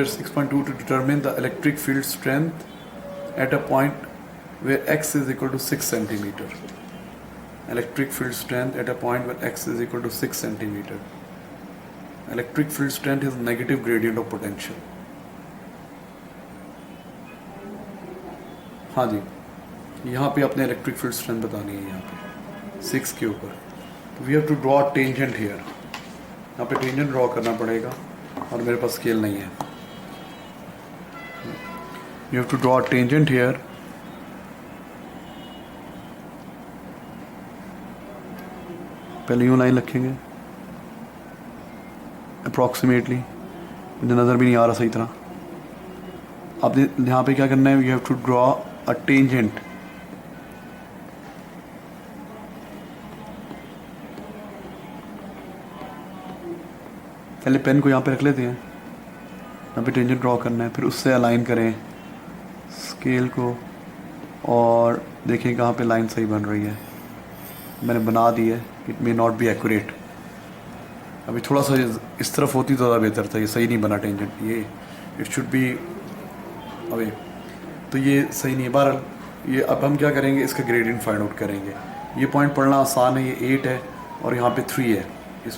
6.2 to determine the electric field strength at a point where x is equal to 6 centimeter. Electric field strength at a point where x is equal to 6 centimeter. Electric field strength is negative gradient of potential. हाँ जी, यहाँ पे अपने electric field strength बतानी है. यहाँ पे 6 के ऊपर we have to draw tangent here. यहाँ पे टेंजेंट ड्रॉ करना पड़ेगा और मेरे पास स्केल नहीं है. You have to draw a tangent here. पहले यूँ लाइन रखेंगे अप्रॉक्सीमेटली, मुझे नज़र भी नहीं आ रहा सही तरह. आपने यहाँ पे क्या करना है, you have to draw a tangent. पहले पेन को यहाँ पे रख लेते हैं, यहाँ पे टेंजेंट ड्रॉ करना है, फिर उससे अलाइन करें स्केल को और देखें कहाँ पे लाइन सही बन रही है. मैंने बना दी है. It may not be accurate. अभी थोड़ा सा इस तरफ होती तो ज़्यादा बेहतर था. ये सही नहीं बना टेंजेंट, ये इट शुड बी अवे, तो ये सही नहीं है. बहरहाल ये अब हम क्या करेंगे, इसका ग्रेडियंट फाइंड आउट करेंगे. ये पॉइंट पढ़ना आसान है, ये 8 है और यहाँ पे 3 है. इस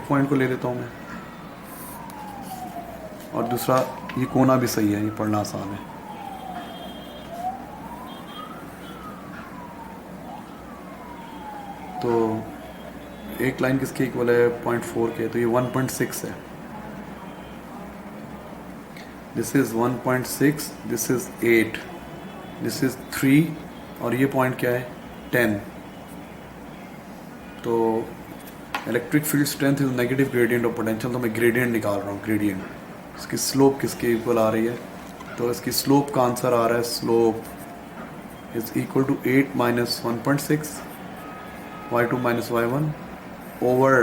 पॉइंट को ले लेता हूँ मैं, और दूसरा ये कोना भी सही है, ये पढ़ना आसान है. तो एक लाइन किसके इक्वल है, 0.4 के, तो ये 1.6 है. This is 1.6, this is 8, this is 3 और ये पॉइंट क्या है 10. तो electric field strength is negative gradient of potential. तो मैं ग्रेडियंट निकाल रहा हूँ. ग्रेडियंट इसकी स्लोप किसके इक्वल आ रही है, तो इसकी स्लोप का आंसर आ रहा है, slope is equal to 8 minus 1.6 y2 minus y1 over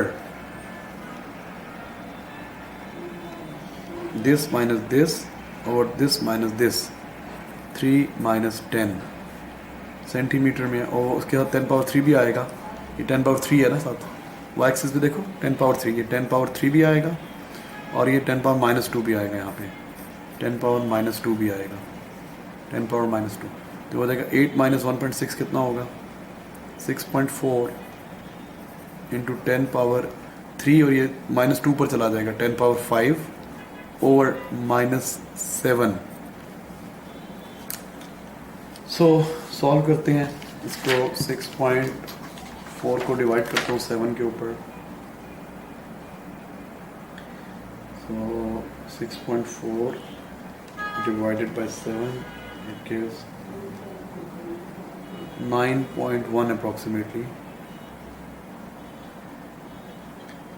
this minus this over this minus this 3 minus 10 centimetre में. और उसके बाद 10 पावर 3 भी आएगा. ये 10 पावर 3 है ना साथ, वाई एक्सिस पे देखो 10 पावर 3, ये 10 पावर 3 भी आएगा और ये 10 पावर माइनस 2 भी आएगा. यहाँ पे 10 पावर माइनस 2 भी आएगा, 10 पावर माइनस 2. तो हो जाएगा 8 माइनस 1.6 कितना होगा, 6.4 इंटू 10 पावर 3 और ये माइनस 2 पर चला जाएगा, 10 पावर 5 ओवर माइनस 7. सो सॉल्व करते हैं इसको. 6.4 को डिवाइड करता हूँ 7 के ऊपर, So 6.4 divided by 7, it gives 9.1 approximately.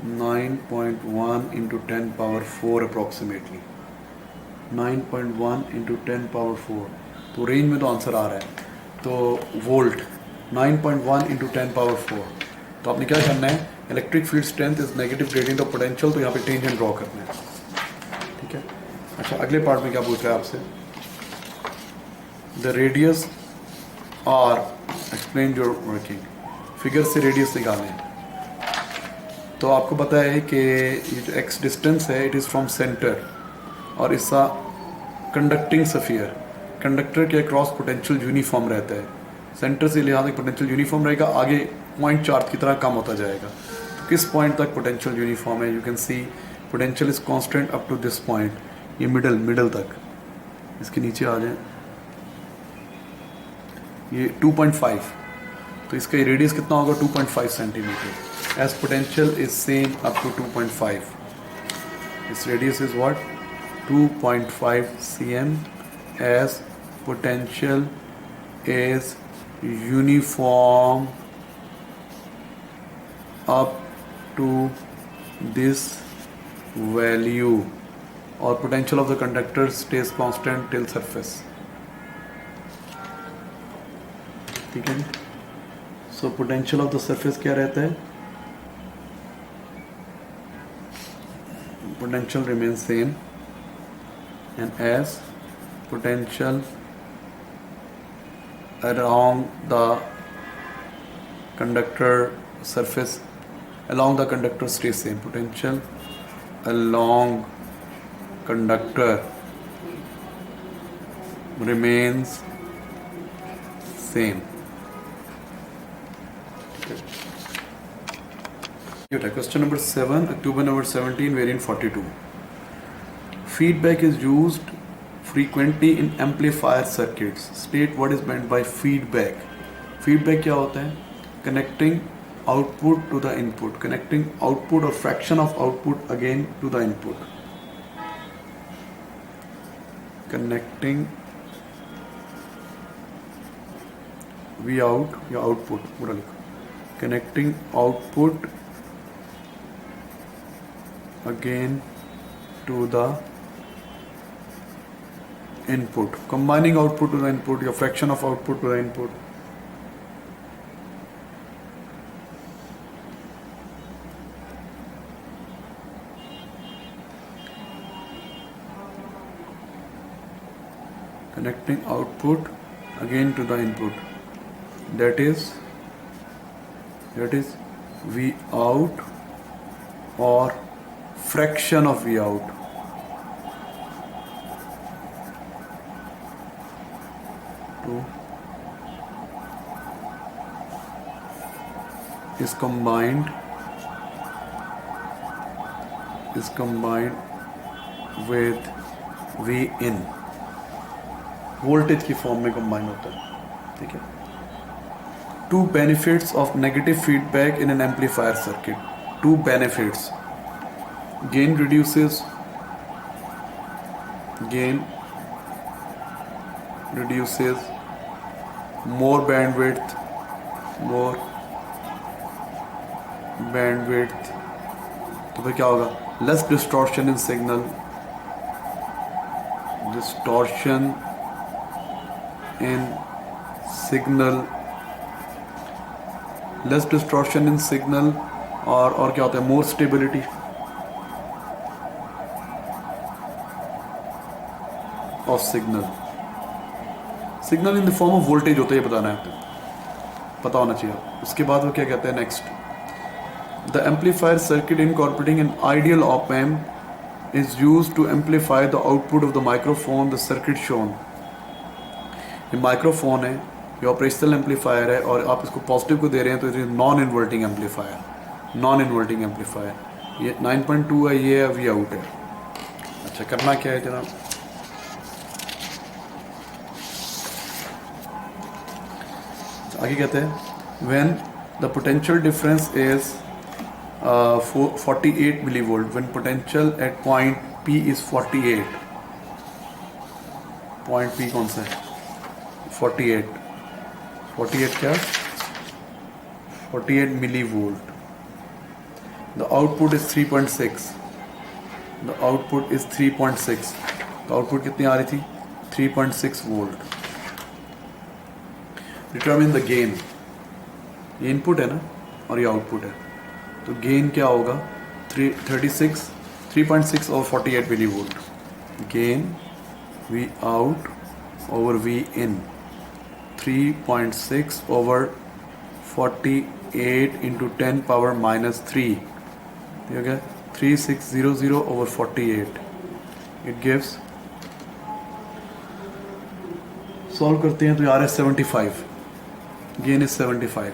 9.1 into 10 power 4 approximately. 9.1 into 10 power 4. तो रेंज में तो आंसर आ रहा है. तो वोल्ट 9.1 into 10 power 4. तो आपने क्या करना है, electric field strength is negative gradient of potential, तो यहाँ पे टेंजेंट ड्रॉ करना है. ठीक है. अच्छा, अगले पार्ट में क्या पूछ रहा है आपसे, the radius R explain your working. Figure से रेडियस निकालें. तो आपको पता है कि ये जो एक्स डिस्टेंस है इट इज़ फ्रॉम सेंटर, और इसका कंडक्टिंग सफियर, कंडक्टर के अक्रॉस पोटेंशियल यूनिफॉर्म रहता है. सेंटर से लिहाज पोटेंशियल यूनिफॉर्म रहेगा, आगे पॉइंट चार्ज की तरह कम होता जाएगा. तो किस पॉइंट तक पोटेंशियल यूनिफॉर्म है, you can see potential is constant up to this point. ये मिडल तक, इसके नीचे आ जाए, ये 2.5, तो इसका ये रेडियस कितना होगा 2.5 centimetre. As potential is same up to 2.5. Its radius is what? 2.5 cm as potential is uniform up to this value, or potential of the conductor stays constant till surface. ठीक है. So potential of the surface क्या रहता है? Potential remains same, and as potential along the conductor surface along the conductor stays same. Potential along conductor remains same. Question number 7, October number 17, variant 42. Feedback is used frequently in amplifier circuits. State what is meant by feedback. Feedback क्या होता है? Connecting output to the input. Connecting output or fraction of output again to the input. Connecting V out या output पूरा लिखो. Connecting output again to the input, combining output to the input, your fraction of output to the input. Connecting output again to the input, that is V out or fraction of V out. To is combined with V in. Voltage की form में combine होता है. ठीक है. Two benefits of negative feedback in an amplifier circuit. Two benefits. Gain reduces more bandwidth तो फिर क्या होगा, less distortion in signal, less distortion in signal, और क्या होता है, more stability of signal in the form of voltage होता है, ये बताना है आपको, पता होना चाहिए. उसके बाद वो क्या कहते हैं next, the amplifier circuit incorporating an ideal op amp is used to amplify the output of the microphone. The circuit shown, ये माइक्रोफोन है, ये ऑपरेशनल एम्पलीफायर है, और आप इसको पॉजिटिव को दे रहे हैं तो ये नॉन इन्वर्टिंग एम्पलीफायर. ये 9.2 है, ये वी आउट है. अच्छा, करना क्या है जनाब, आगे कहते हैं when the potential difference is 48 millivolt when potential at point P is 48. Point P कौन सा है? 48. 48 क्या? 48 millivolt. The output is 3.6. The output is 3.6. तो आउटपुट कितनी आ रही थी? 3.6 वोल्ट. Determine the gain. ये इनपुट है ना और ये आउटपुट है, तो गेन क्या होगा? 3.6 और 48 millivolt. Gain V out over V in 3.6 over 48 into 10 power -3. ठीक है, 3600 ओवर 48. इट गिव्स, सॉल्व करते हैं तो यार है 75. Gain is 75.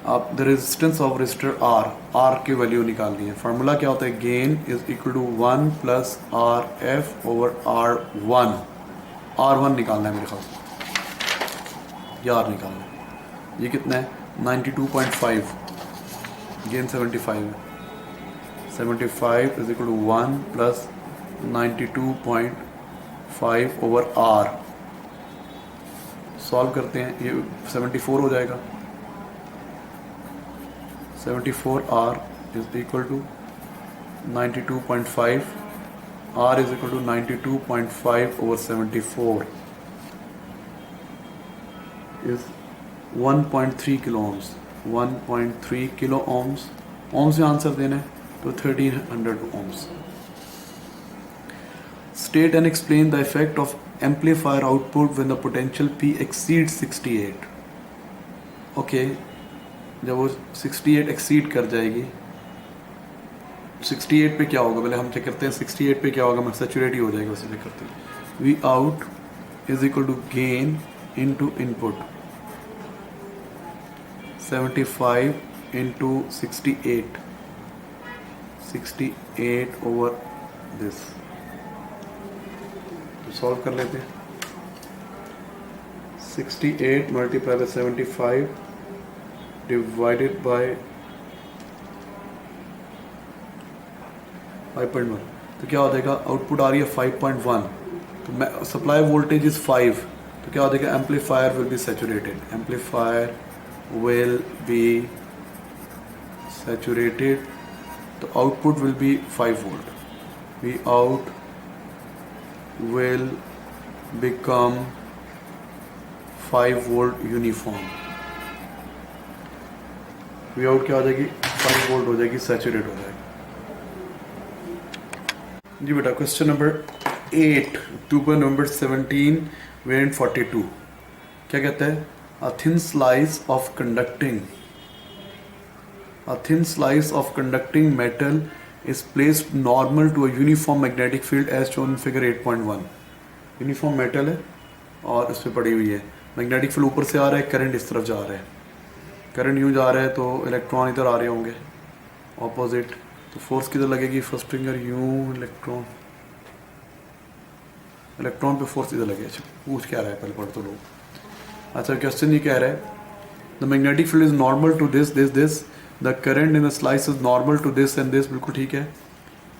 आप the resistance of resistor R की वैल्यू निकालनी है. फार्मूला क्या होता है? Gain is equal to 1 plus R F over R1 निकालना है मेरे ख्याल से, या आर निकालना है. ये कितना है? 92.5. गेन 75 है. 75 is equal to 1 plus 92.5 over R. Solve करते हैं, ये 74 हो जाएगा. 74R is equal to 92.5. R is equal to 92.5 over 74 is 1.3 kilo ohms. 1.3 kilo ohms. ohms में आंसर देना है तो 1300 ohms. State and explain the effect of amplifier output when the potential P exceeds 68. Okay. जब वो 68 exceed कर जाएगी, 68 पे क्या होगा? पहले हम चेक करते हैं 68 पे क्या होगा. मैं सैचुरेट ही हो जाएगा, उसे चेक करते हैं. V out is equal to gain into input. 75 into 68. 68 over this. तो सॉल्व कर लेते हैं. 68 मल्टीप्लाई बाय 75 डिवाइडेड बाय 5.1. तो क्या हो जाएगा? आउटपुट आ रही है 5.1. तो सप्लाई वोल्टेज इज 5. तो क्या हो जाएगा? Amplifier will be saturated. Amplifier will be saturated. तो output will be 5 volt. V out will become 5 volt uniform. V out क्या हो जाएगी? 5 वोल्ट हो जाएगी, सैचुरेट हो जाएगी. जी बेटा, question number 8, October November 17 variant 42. क्या कहता है? A thin slice of conducting metal is placed normal to a uniform magnetic field as shown in figure 8.1. Uniform metal है और इस पर पड़ी हुई है. मैग्नेटिक फील्ड ऊपर से आ रहा है, करंट इस तरफ जा रहा है. करंट यूँ जा रहा है तो इलेक्ट्रॉन इधर आ रहे होंगे ऑपोजिट. तो फोर्स किधर लगेगी? फर्स्ट फिंगर यूँ, इलेक्ट्रॉन पे फोर्स इधर लगेगा. अच्छा, पूछ क्या रहा है? पहले पढ़ तो लो. अच्छा, क्वेश्चन ये कह रहा है the magnetic field is normal to this this this. The current in the slice is normal to this and this. बिल्कुल ठीक है.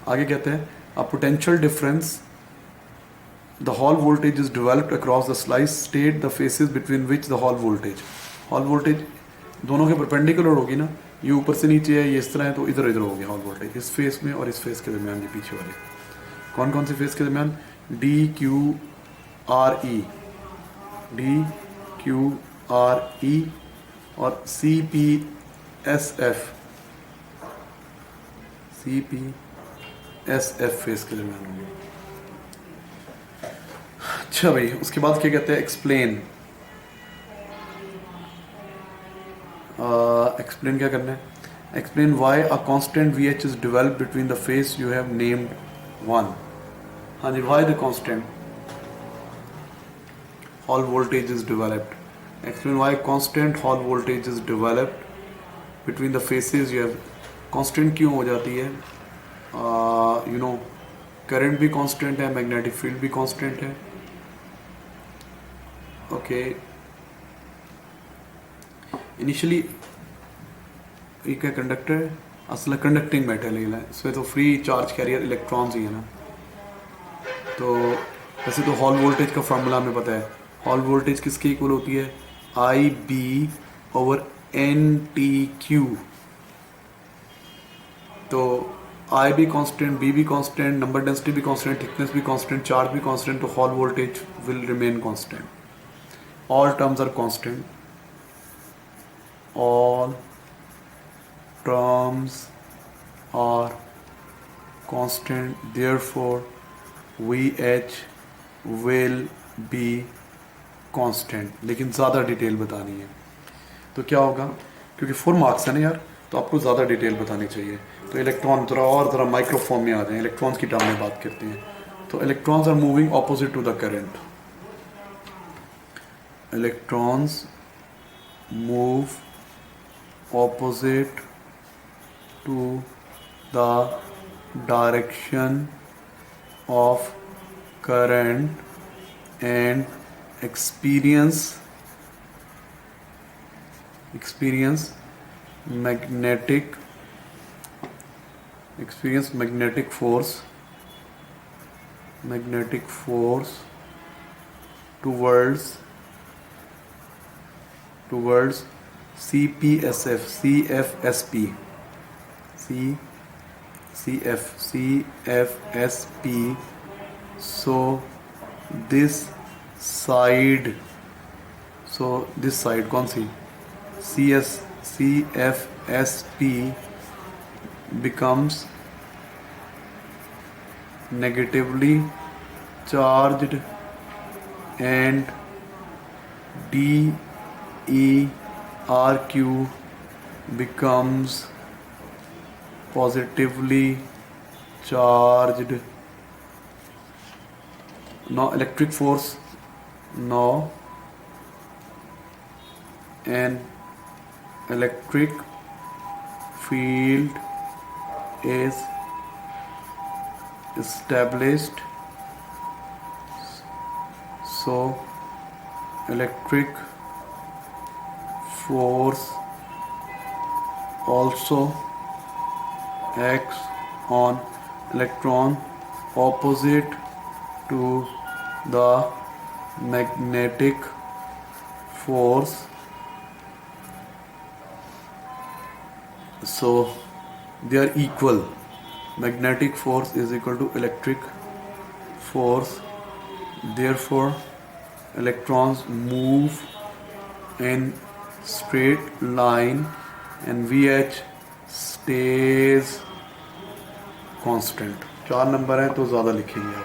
आगे कहते हैं a potential difference the Hall voltage is developed across the slice. State the faces between which the Hall voltage दोनों के perpendicular होगी ना. ये ऊपर से नीचे है, ये इस तरह है, तो इधर हो गया हॉल वोल्टेज. इस फेस में और इस फेस के दरमियान, ये पीछे वाले कौन कौन से फेस के दरमियान? DQRE और CPSF फेस के दरमियान होंगे. अच्छा भाई, उसके बाद क्या कहते हैं? एक्सप्लेन. एक्सप्लेन क्या करना है? Explain why a constant VH is developed between the face you have named 1. हाँ जी, why the constant Hall voltage is developed. Explain why constant Hall voltage is developed between the faces you have. Constant क्यों हो जाती है? You know, current भी constant है, magnetic field भी constant है. ओके, इनिशियली ये क्या कंडक्टर है? असल कंडक्टिंग मेटल है इसमें तो फ्री चार्ज कैरियर इलेक्ट्रॉन्स ही है ना। तो वैसे तो हॉल वोल्टेज का फार्मूला हमें पता है, हॉल वोल्टेज किसके इक्वल होती है, I B over N T Q. तो आई भी कांस्टेंट, बी भी कांस्टेंट, नंबर डेंसिटी भी कांस्टेंट, थिकनेस भी कांस्टेंट, चार्ज भी कांस्टेंट, तो Hall voltage will remain constant. All terms are constant, all terms are constant, therefore VH will be constant। लेकिन ज़्यादा detail बतानी है तो क्या होगा, क्योंकि 4 मार्क्स है ना यार, तो आपको ज़्यादा डिटेल बतानी चाहिए। तो इलेक्ट्रॉन ज़रा माइक्रोफॉर्म में आ जाए, इलेक्ट्रॉन्स की टर्म में बात करते हैं। तो electrons are moving opposite to the current, electrons move opposite to the direction of current and experience magnetic force towards CFSP, so this side कौन सी, CFSP becomes negatively charged and DERQ becomes positively charged। Now electric force, now an electric field is established, so electric force also acts on electron opposite to the magnetic force, so they are equal, magnetic force is equal to electric force, therefore electrons move in straight line and VH stays constant। 4 number है तो ज़्यादा लिखेंगे आप।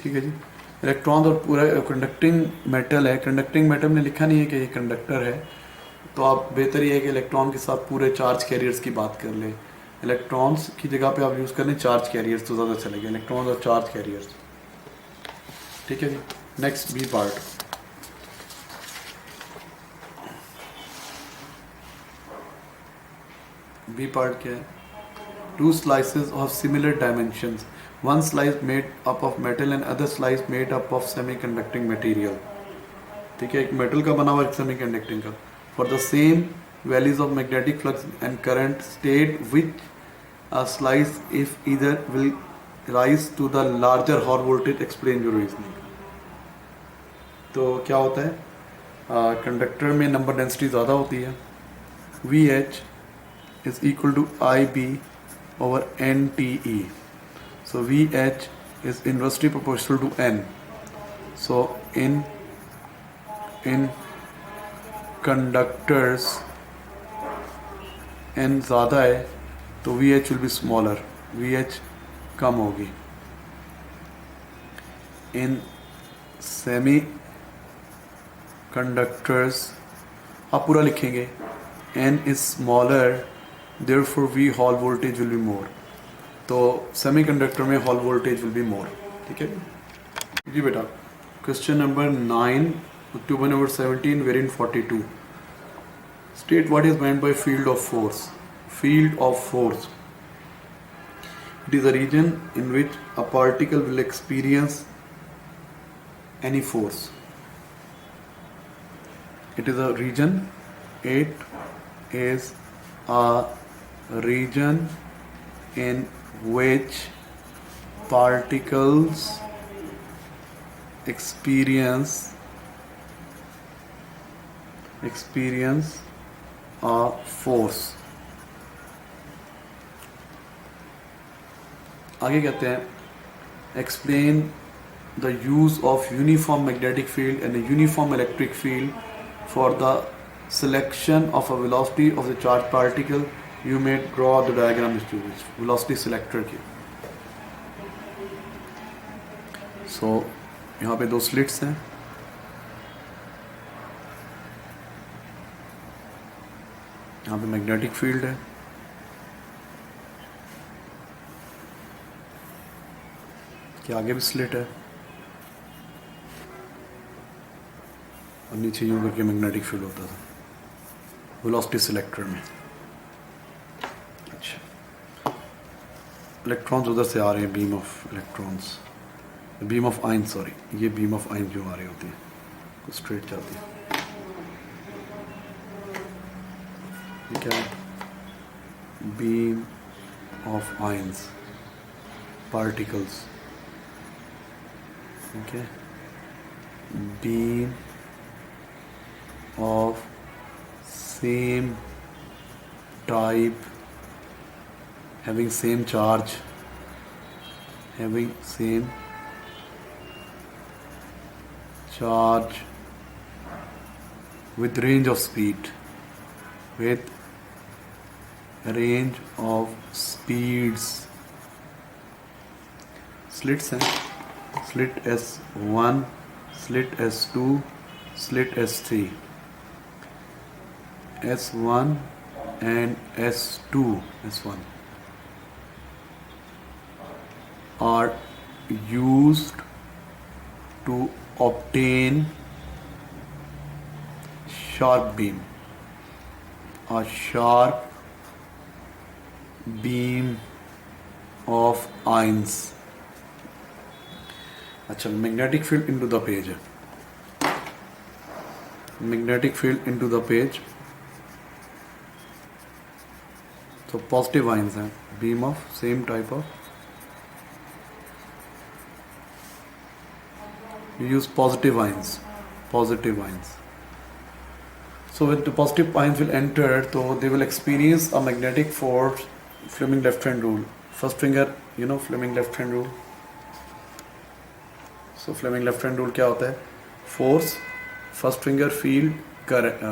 ठीक है जी। Electron और पूरा conducting metal है, कंडक्टिंग मेटल में लिखा नहीं है कि ये कंडक्टर है, तो आप बेहतर ये है कि इलेक्ट्रॉन के साथ पूरे चार्ज कैरियर्स की बात कर लें। इलेक्ट्रॉन्स की जगह पे आप यूज़ कर लें चार्ज कैरियर्स तो ज़्यादा चलेगा, इलेक्ट्रॉन्स और चार्ज कैरियर्स। ठीक है जी। Next B part, B part क्या है, 2 slices of similar dimensions, one slice made up of metal and other slice made up of semiconducting material। ठीक है, एक मेटल का बना हुआ एक सेमीकंडक्टिंग का। For the same values of magnetic flux and current, state which a slice if either will rise to the larger Hall voltage, explain your reasoning। तो क्या होता है, कंडक्टर में नंबर डेंसिटी ज़्यादा होती है, VH is equal to IB over NTE, so VH is inversely proportional to N, so in conductors N ज़्यादा है तो VH will be smaller, VH कम होगी। इन सेमी कंडक्टर्स आप पूरा लिखेंगे, N is smaller therefore V hall voltage will be मोर, तो semi conductor में hall voltage will be मोर। ठीक है जी बेटा। Question number 9 October number 17 wherein 42 state what is meant by field of force। field of force. It is a region in which a particle will experience any force. It is a region. It is a region in which particles experience a force. आगे कहते हैं explain the use of uniform magnetic field and a uniform electric field for the selection of a velocity of the charged particle. You may draw the diagram is used. Velocity selector की. So यहाँ पे दो slits हैं. यहाँ पे magnetic field है. कि आगे भी स्लिट है और नीचे यूं करके मैग्नेटिक फील्ड होता था वेलोसिटी सिलेक्टर में. अच्छा, इलेक्ट्रॉन्स उधर से आ रहे हैं, beam of electrons, beam of आइन, सॉरी, ये बीम ऑफ आइन क्यों आ रही होती है, कुछ स्ट्रेट जाती है. ये क्या है? Beam of ions, particles. Okay, beam of same type, having same charge, with range of speed, slits हैं. Slit S1, slit S2, slit S3. S1 and S2, S1 are used to obtain sharp beam, a sharp beam of ions. अच्छा, magnetic field into the page है. Magnetic field into the page. तो positive ions हैं, beam of same type of. You use positive ions. So when the positive ions will enter, so they will experience a magnetic force. Fleming left hand rule. First finger, you know Fleming left hand rule. So Fleming left hand rule क्या होता है? Force, first finger field, current,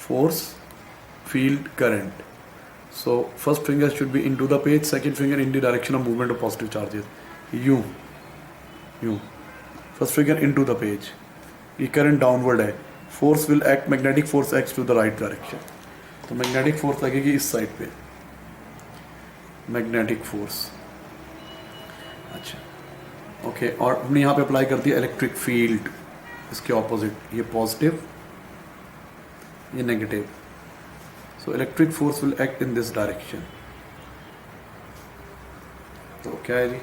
force, field, current. So first finger should be into the page, second finger in the direction of movement of positive charges. U. First finger into the page. ये current downward है. Force will act, magnetic force acts to the right direction. तो magnetic force लगेगी इस side पे. Magnetic force. अच्छा. Okay, और हमने यहाँ पे अप्लाई कर दिया इलेक्ट्रिक फील्ड. इसके ऑपोजिट, ये पॉजिटिव, ये negative. So electric force will act in this direction. तो क्या है जी?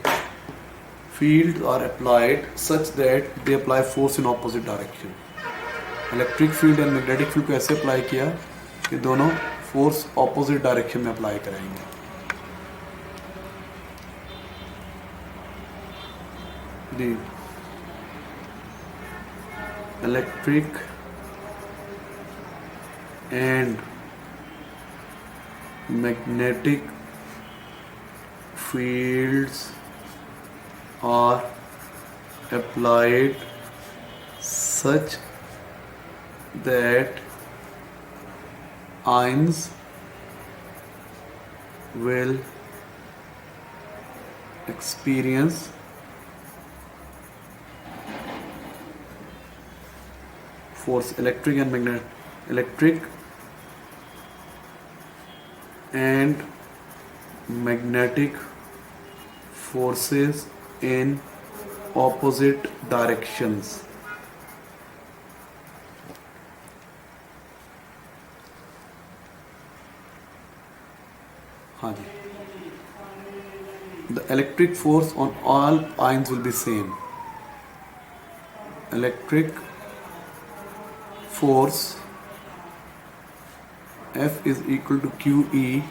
Field are applied such that they apply force in opposite direction. Electric field and magnetic field को ऐसे अप्लाई किया कि दोनों फोर्स ऑपोजिट डायरेक्शन में अप्लाई करेंगे. The electric and magnetic fields are applied such that ions will experience force, electric and magnetic forces in opposite directions. the electric force on all ions will be same. Electric force F is equal to QE,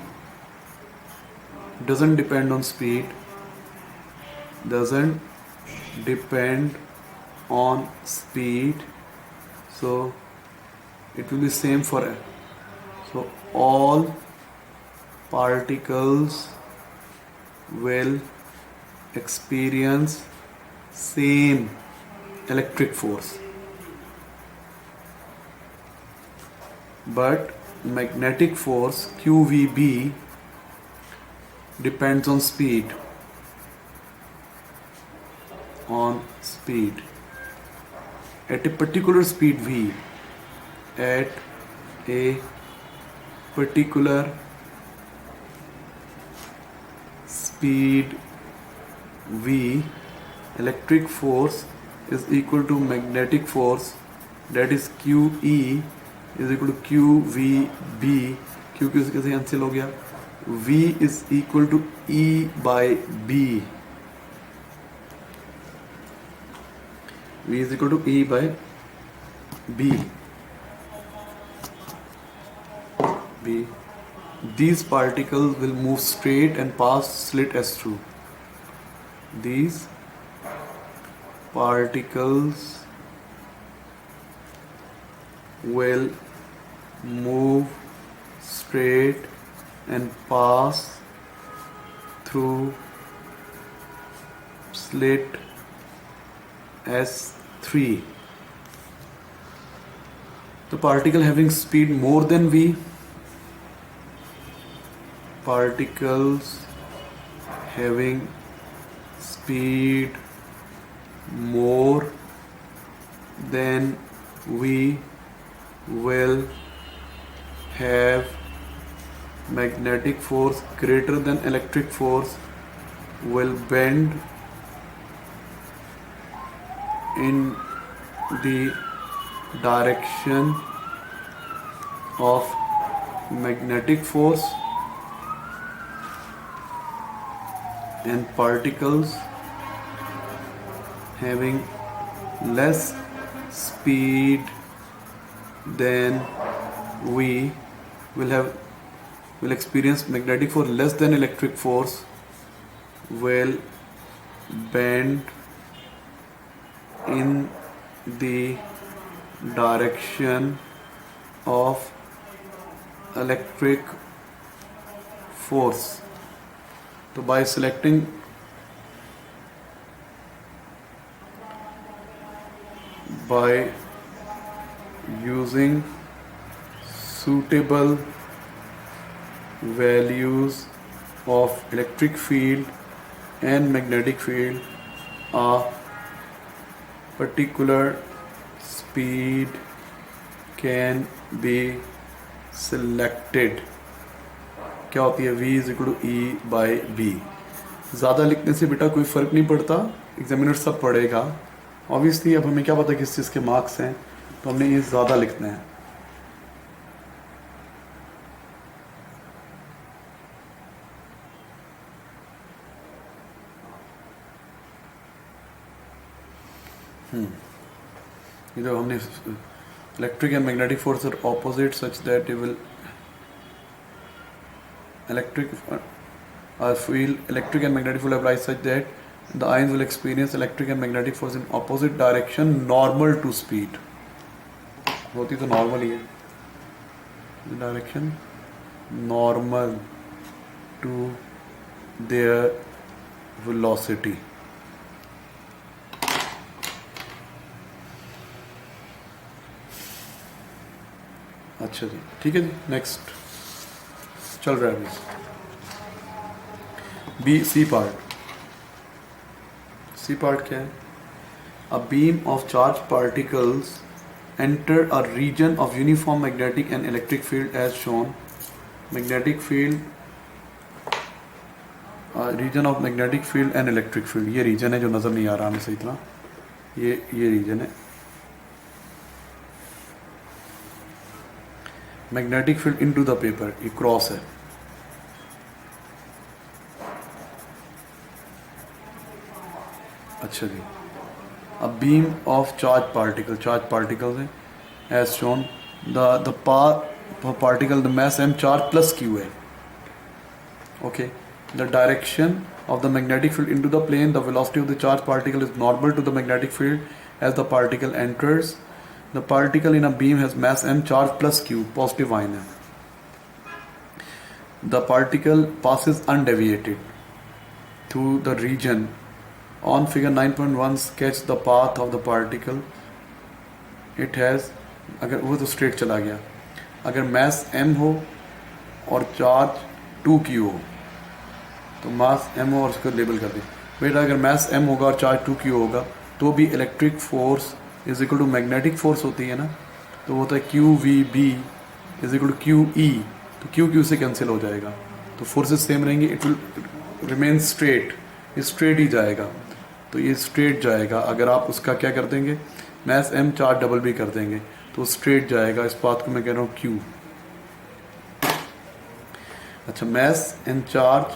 doesn't depend on speed, doesn't depend on speed, so it will be same for F. So all particles will experience same electric force, but magnetic force QVB depends on speed. At a particular speed v, at a particular speed v, electric force is equal to magnetic force, that is QE is equal to QVB. Q किसके से cancel हो गया, V is equal to E by B. V is equal to E by B. These particles will move straight and pass slit S through. These particles will move straight and pass through slit S3. The particle having speed more than V, particles having speed more than V will have magnetic force greater than electric force, will bend in the direction of magnetic force, and particles having less speed than V will experience magnetic force less than electric force, will bend in the direction of electric force. So by selecting by using suitable values of electric field and magnetic field, a particular speed can be selected. क्या होती है, V is equal to E by B. ज़्यादा लिखने से बेटा कोई फ़र्क नहीं पड़ता, एग्जामिनर सब पढ़ेगा. ऑब्वियसली अब हमें क्या पता किस चीज़ के मार्क्स हैं, तो हमने ये ज़्यादा लिखना है. ये जो हमने electric and magnetic force are opposite such that you will electric field, electric and magnetic field applies such that the ions will experience electric and magnetic force in opposite direction normal to speed. होती तो normal ही है, direction normal to their velocity. अच्छा जी, ठीक है जी. Next चल रहा है अभी बी. सी पार्ट क्या है? A beam of charge particles enter a region of uniform magnetic and electric field as shown. Magnetic field, region of magnetic field and electric field, ये रीजन है जो नज़र नहीं आ रहा हमें सही तरह, ये रीजन है. Magnetic field into the paper, ये क्रॉस है. अच्छा जी, a beam of charged particles है as shown, the particle, the mass m charge plus q है. Okay, the direction of the magnetic field into the plane, the velocity of the charged particle is normal to the magnetic field as the particle enters. The particle in a beam has mass m charge plus q, positive sign है. The particle passes undeviated through the region. On figure 9.1 sketch the path of the particle. It has, अगर वो तो straight चला गया, अगर मास m हो और charge 2q हो तो मास m हो और उसको लेबल कर दे बेटा. अगर मास m होगा और चार्ज 2q होगा तो भी electric force is equal to magnetic force होती है ना, तो वो होता है QVB is equal to QE. तो QQ से कैंसिल हो जाएगा, तो फोर्सेस सेम रहेंगे. It will remain straight, straight ही जाएगा. तो ये स्ट्रेट जाएगा. अगर आप उसका क्या कर देंगे, मास m चार्ज डबल भी कर देंगे तो स्ट्रेट जाएगा. इस बात को मैं कह रहा हूँ Q. अच्छा, mass and charge,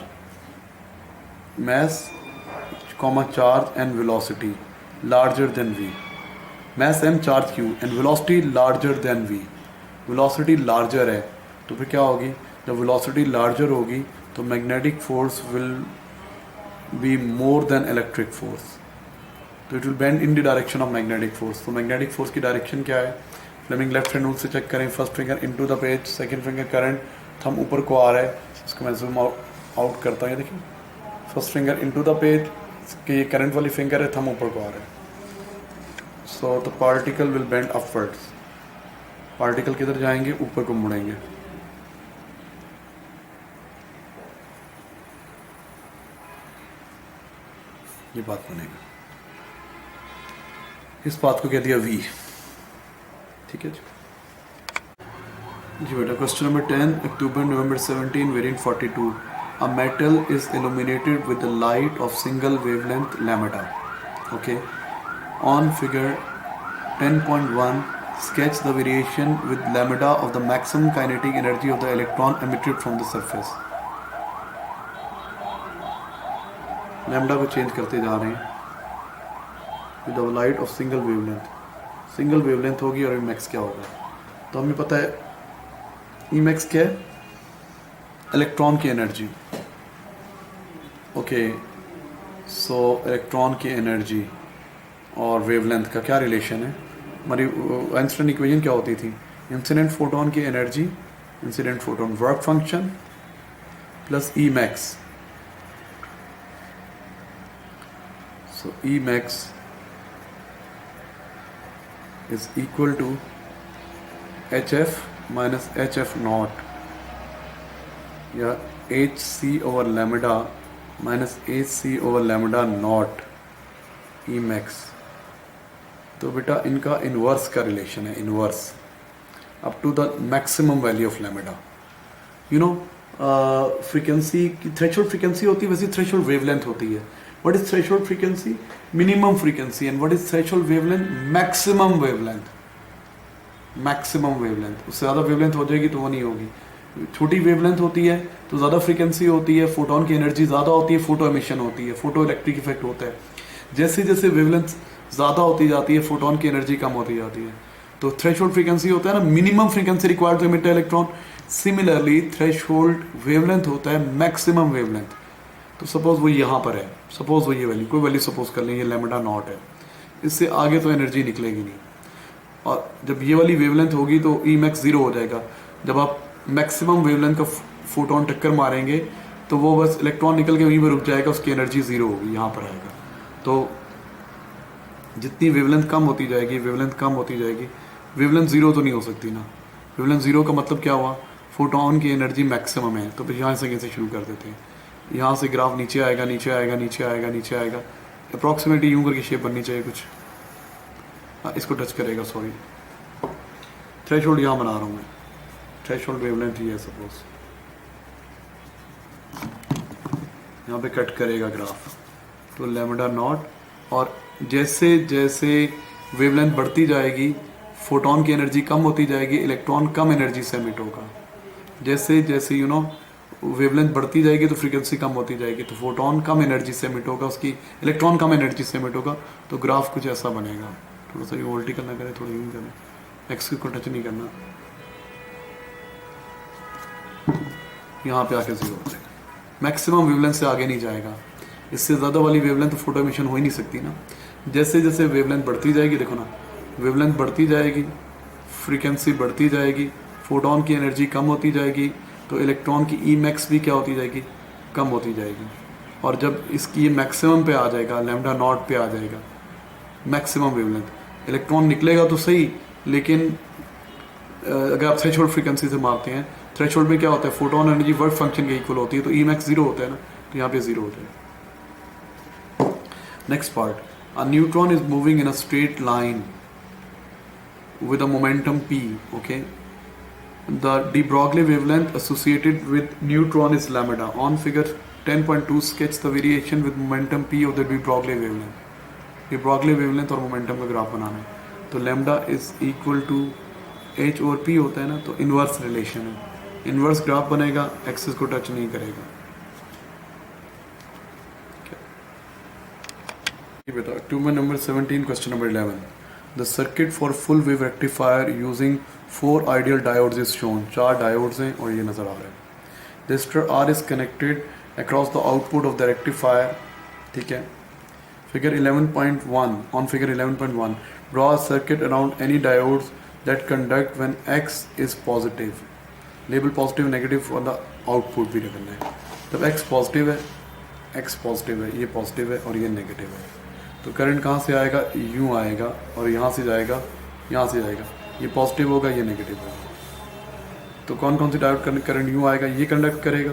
mass comma charge and velocity larger than v. Mass m charge q and velocity larger than v. Velocity larger है तो फिर क्या होगी, जब वेलोसिटी लार्जर होगी तो magnetic force will be more than electric force. तो it will bend in the direction of magnetic force. तो मैग्नेटिक फोर्स की डायरेक्शन क्या है, फ्लेमिंग लेफ्ट हैंड रूल से चेक करें. First finger into the page, second finger current, thumb ऊपर को आ रहा है. इसको मैं जूम आउट करता हूँ. ये देखिए, first finger into the page कि ये करंट वाली फिंगर है, थंब ऊपर को आ रहा है. So the particle will bend upwards. Particle किधर जाएंगे, ऊपर को मुड़ेंगे. ये बात बनेगा. इस बात को कह दिया V. ठीक है जी बेटा. Question number 10, October November 17, variant 42. A metal is illuminated with the light of single wavelength lambda. Okay. On figure 10.1, sketch the variation with lambda of the maximum kinetic energy of the electron emitted from the surface. Lambda को change करते जा रहे हैं with the light of single wavelength. Single wavelength होगी और इमैक्स क्या होगा, तो हमें पता है इमैक्स क्या है, इलेक्ट्रॉन की एनर्जी. ओके, सो इलेक्ट्रॉन की एनर्जी और वेवलेंथ का क्या रिलेशन है. हमारी आइंस्टाइन इक्वेशन क्या होती थी, इंसिडेंट फोटोन की energy, incident photon work function plus E max. So Emax is equal to HF minus HF naught या HC over lambda minus HC over lambda naught Emax. तो बेटा इनका इन्वर्स का रिलेशन है, inverse up to the maximum value of lambda. You know, frequency की threshold frequency होती है, वैसी थ्रेशोल्ड वेवलेंथ होती है. What is threshold frequency? Minimum frequency. And what is threshold wavelength? Maximum wavelength. Maximum wavelength. उससे ज़्यादा wavelength हो जाएगी तो वो नहीं होगी. छोटी wavelength होती है तो ज़्यादा frequency होती है, फोटोन की एनर्जी ज़्यादा होती है, फोटो एमिशन होती है, फोटो इलेक्ट्रिक इफेक्ट होता है. जैसे जैसे wavelength ज़्यादा होती जाती है, फोटोन की एनर्जी कम होती जाती है. तो थ्रेशोल्ड फ्रीक्वेंसी होता है ना, minimum frequency required to emit electron. Similarly threshold wavelength होता है मैक्सिमम वेवलेंथ. तो सपोज वो यहाँ पर है, सपोज वो ये वैल्यू, कोई वैल्यू सपोज कर लें, ये लैम्बडा नॉट है, इससे आगे तो एनर्जी निकलेगी नहीं. और जब ये वाली वेवलेंथ होगी तो ई मैक्स ज़ीरो हो जाएगा. जब आप मैक्सिमम वेवलेंथ का फोटोन टक्कर मारेंगे तो वो बस इलेक्ट्रॉन निकल के वहीं पर रुक जाएगा, उसकी एनर्जी ज़ीरो होगी, यहाँ पर आएगा. तो जितनी वेवलेंथ कम होती जाएगी, वेवलेंथ कम होती जाएगी, वेवलेंथ ज़ीरो तो नहीं हो सकती ना. वेवलेंथ ज़ीरो का मतलब क्या हुआ, फोटोन की एनर्जी मैक्सिमम है. तो फिर यहाँ से कैसे शुरू कर देते हैं, यहाँ से ग्राफ नीचे आएगा, नीचे आएगा, नीचे आएगा, नीचे आएगा. अप्रॉक्सीमेटली यूं करके शेप बननी चाहिए कुछ. हाँ, इसको टच करेगा, सॉरी, थ्रेशोल्ड यहाँ बना रहा हूँ मैं. थ्रेशोल्ड वेवलेंथ ये है सपोज, यहाँ पे कट करेगा ग्राफ, तो लैम्बडा नॉट. और जैसे जैसे वेवलेंथ बढ़ती जाएगी, फोटोन की एनर्जी कम होती जाएगी, इलेक्ट्रॉन कम एनर्जी से एमिट होगा. जैसे जैसे यू नो वेवलेंथ बढ़ती जाएगी तो फ्रीक्वेंसी कम होती जाएगी, तो फोटोन कम एनर्जी से एमिट होगा, उसकी इलेक्ट्रॉन कम एनर्जी से एमिट होगा, तो ग्राफ कुछ ऐसा बनेगा। थोड़ा सा यूं वर्टिकल ना करें, थोड़ा यूं करें, एक्स को टच नहीं करना, यहाँ पे आके जीरो हो जाएगा। मैक्सिमम वेवलेंथ से आगे नहीं जाएगा, इससे ज़्यादा वाली वेवलेंथ फोटो एमिशन हो ही नहीं सकती ना। जैसे जैसे वेवलेंथ बढ़ती जाएगी, देखो ना, वेवलेंथ बढ़ती जाएगी, फ्रीक्वेंसी बढ़ती जाएगी, फोटोन की एनर्जी कम होती जाएगी, तो इलेक्ट्रॉन की ई मैक्स भी क्या होती जाएगी, कम होती जाएगी। और जब इसकी ये मैक्सिमम पे आ जाएगा, लैम्डा नॉट पे आ जाएगा मैक्सिमम वेवलेंथ, इलेक्ट्रॉन निकलेगा तो सही, लेकिन अगर आप थ्रेशोल्ड फ्रीक्वेंसी से मारते हैं, थ्रेशोल्ड में क्या होता है, फोटोन एनर्जी वर्क फंक्शन के इक्वल होती है, तो ई मैक्स जीरो होता है ना, तो यहाँ पे जीरो हो जाएगा। Next part, a neutron is moving in a straight line with a momentum p. Okay, the de Broglie wavelength associated with neutron is lambda. On figure 10.2 sketch the variation with momentum p of the de Broglie wavelength. de Broglie wavelength और momentum का graph बनाना है, तो lambda is equal to h और p होता है ना, तो inverse relation है, इनवर्स ग्राफ बनेगा, एक्सिस को टच नहीं करेगा। बेटा tuber number 17, question number 11, The circuit for full wave rectifier using 4 ideal diodes is shown. 4 diodes हैं और ये नज़र आ रहा है। Resistor R is connected across the output of the rectifier. ठीक है। Figure 11.1, on figure 11.1, draw a circuit around any diodes that conduct when X is positive. Label positive negative on the output भी निकलना है। जब X positive है, X positive है, ये positive है और ये नेगेटिव है, तो करंट कहाँ से आएगा, यूँ आएगा, और यहाँ से जाएगा, यहाँ से जाएगा, ये पॉजिटिव होगा, ये नेगेटिव होगा। तो कौन कौन सी डायोड करंट यूँ आएगा, ये कंडक्ट करेगा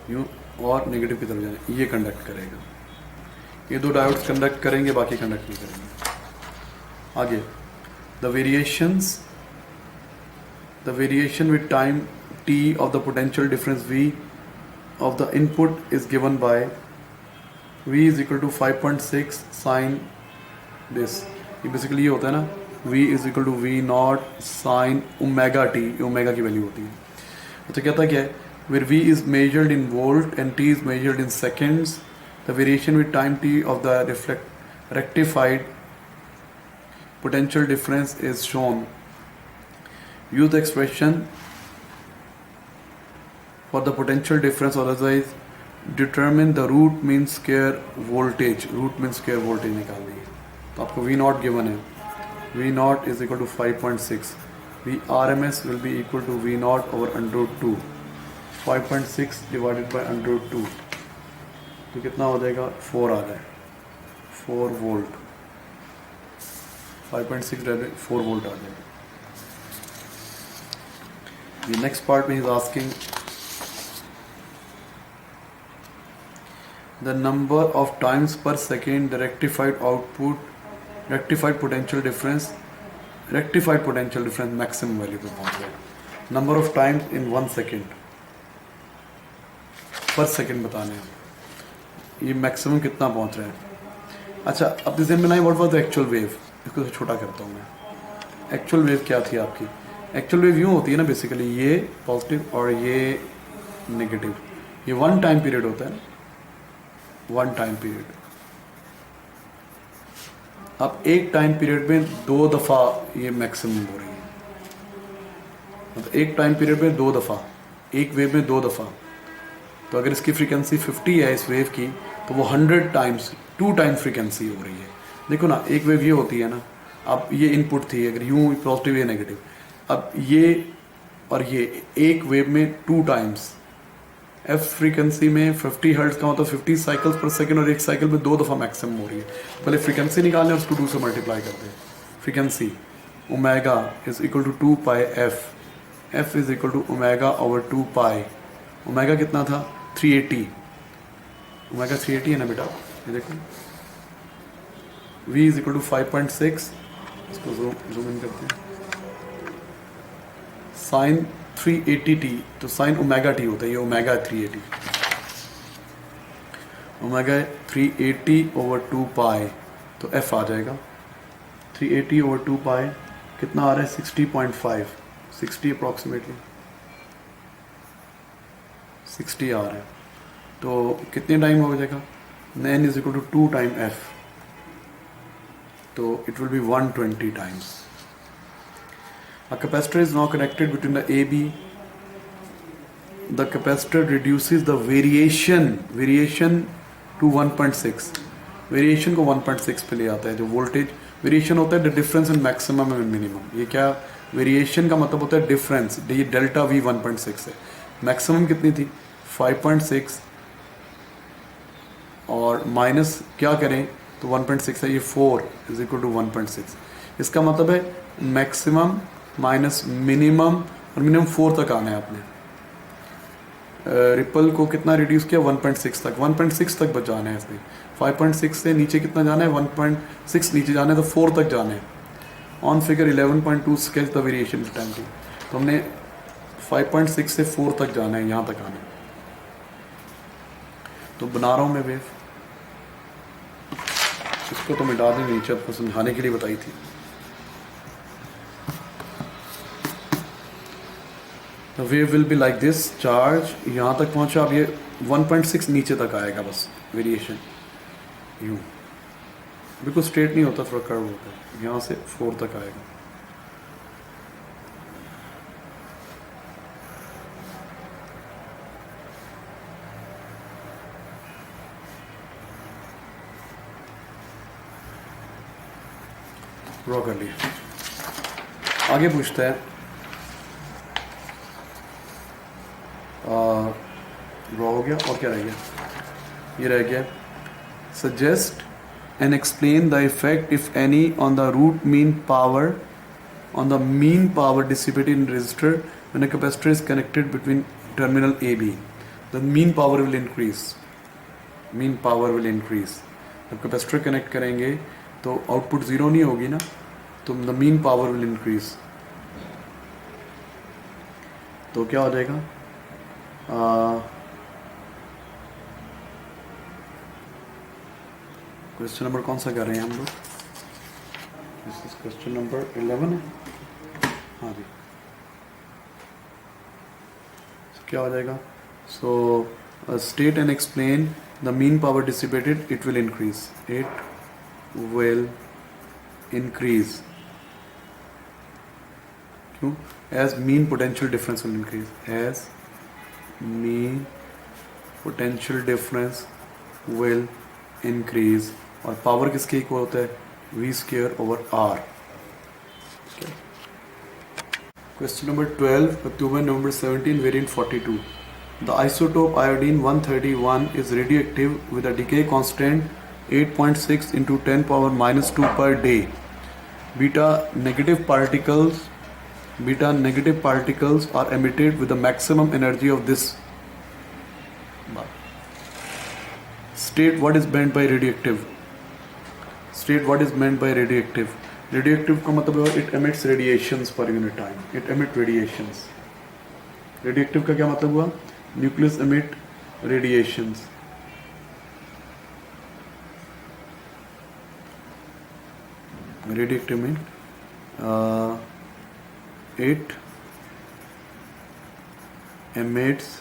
यूँ, और नेगेटिव की तरफ जाए ये कंडक्ट करेगा। ये दो डायोड्स कंडक्ट करेंगे, बाकी कंडक्ट नहीं करेंगे। आगे, the variation with time t of the potential difference V of the input is given by V is equal to 5.6 sin this, ये बेसिकली ये होता है ना, V is equal to V naught sin omega t, ये omega की value होती है। तो कहता क्या है, where V is measured in volt and t is measured in seconds, the variation with time t of the rectified potential difference is shown. Use the expression for the potential difference, or otherwise determine the root mean square voltage. root mean square voltage निकालनी है, तो आपको V naught given है, V naught is equal to 5.6, V RMS will be equal to V naught over under root 2, 5.6 divided by under root 2, तो कितना हो जाएगा, 4 आ जाए, 4 वोल्ट, 5.6 divided by 4 वोल्ट आ जाएगा। The next part में is asking the number of times per second the rectified potential difference maximum value पे पहुंच गया। number of times in 1 second per second बताने हैं, ये मैक्सिमम कितना पहुंच रहा है। अच्छा, अब डिजाइन बनाए, what was the actual wave, इसको छोटा करता हूँ मैं। एक्चुअल वेव क्या थी आपकी, एक्चुअल वेव यूँ होती है ना, बेसिकली ये पॉजिटिव और ये नेगेटिव, ये 1 टाइम पीरियड होता है ना, 1 टाइम पीरियड। अब एक टाइम पीरियड में 2 दफ़ा ये मैक्सिमम हो रही है, मतलब एक टाइम पीरियड में 2 दफ़ा, एक वेव में 2 दफ़ा, तो अगर इसकी फ्रीक्वेंसी 50 है इस वेव की, तो वो 100 टाइम्स 2 टाइम्स फ्रीक्वेंसी हो रही है। देखो ना, एक वेव ये होती है ना, अब ये इनपुट थी, अगर यूँ पॉजिटिव या नेगेटिव, अब ये और ये एक वेव में 2 टाइम्स, एफ फ्रीक्वेंसी में 50 हर्ट्ज का मतलब 50 साइकिल्स पर सेकंड, और एक साइकिल में 2 दफ़ा मैक्सिमम हो रही है। पहले फ्रीक्वेंसी निकालने और उसको 2 से मल्टीप्लाई करते हैं। Frequency omega is equal to 2 pi f, f is equal to omega over 2 pi, omega कितना था 380, ओमेगा 380 है ना बेटा, ये देखो, v इज इक्वल टू 5.6, इसको जूम इन करते हैं, साइन 380t, तो साइन ओमेगा टी होता है, ये ओमेगा 380, ओमेगा 380 ओवर 2 पाई, तो f आ जाएगा 380 ओवर 2 पाई, कितना आ रहा है 60.5, 60 अप्रॉक्सीमेटली, 60 आर है, तो कितने टाइम हो जाएगा, n is equal to 2 time f, तो it will be 120 times. A capacitor is now connected between the AB. The capacitor reduces the variation to 1.6. Variation को 1.6 पे ले आता है. जो वोल्टेज वेरिएशन होता है the difference in maximum and minimum. ये क्या वेरिएशन का मतलब होता है डिफरेंस. ये डेल्टा V 1.6 है. मैक्सिमम कितनी थी 5.6 और माइनस क्या करें तो 1.6 है, ये 4 इज इक्वल टू 1.6. इसका मतलब है मैक्सिमम माइनस मिनिमम, और मिनिमम 4 तक आना है आपने. रिपल को कितना रिड्यूस किया 1.6 तक, 1.6 तक बचाना है इसने. 5.6 से नीचे कितना जाना है 1.6 नीचे जाना है, तो 4 तक जाना है. On figure 11.2 sketch the variation time की, तो हमने 5.6 से 4 तक जाना है, यहाँ तक आना है. तो बना रहा हूँ मैं वेव. इसको तो मिटा दें, नीचे आपको समझाने के लिए बताई थी. The wave will be like this. Charge यहाँ तक पहुँचा, अब ये 1.6 नीचे तक आएगा बस वेरिएशन यूँ, बिल्कुल स्ट्रेट नहीं होता, थोड़ा कर्व होता है. यहाँ से 4 तक आएगा. ड्रॉ कर लिए. आगे पूछता है ड्रॉ हो गया, और क्या रह गया, ये रह गया suggest and explain the effect if any on the root mean power on the mean power dissipated in resistor when a capacitor is connected between terminal AB. The mean power will increase. Mean power will increase. जब capacitor connect करेंगे तो output zero नहीं होगी ना, तो the mean power will increase. तो क्या हो जाएगा, क्वेश्चन नंबर कौन सा कर रहे हैं हम लोग, दिस इज क्वेश्चन नंबर 11 है. हाँ जी. क्या हो जाएगा, so state and explain the mean power dissipated, it will increase, it will increase. क्यों, as mean potential difference will increase, as mean potential difference will increase. और पावर किसके equal होता है, V square over R. Question number 12, October November 17, variant 42. The isotope iodine 131 is radioactive with a decay constant 8.6 into 10 power minus 2 per day. Beta negative particles are emitted with the maximum energy of this. State what is meant by radioactive. State what is meant by radioactive. Radioactive का मतलब है it emits radiations per unit time, it emit radiations. Radioactive का क्या मतलब हुआ, nucleus emit radiations. Radioactive में it emits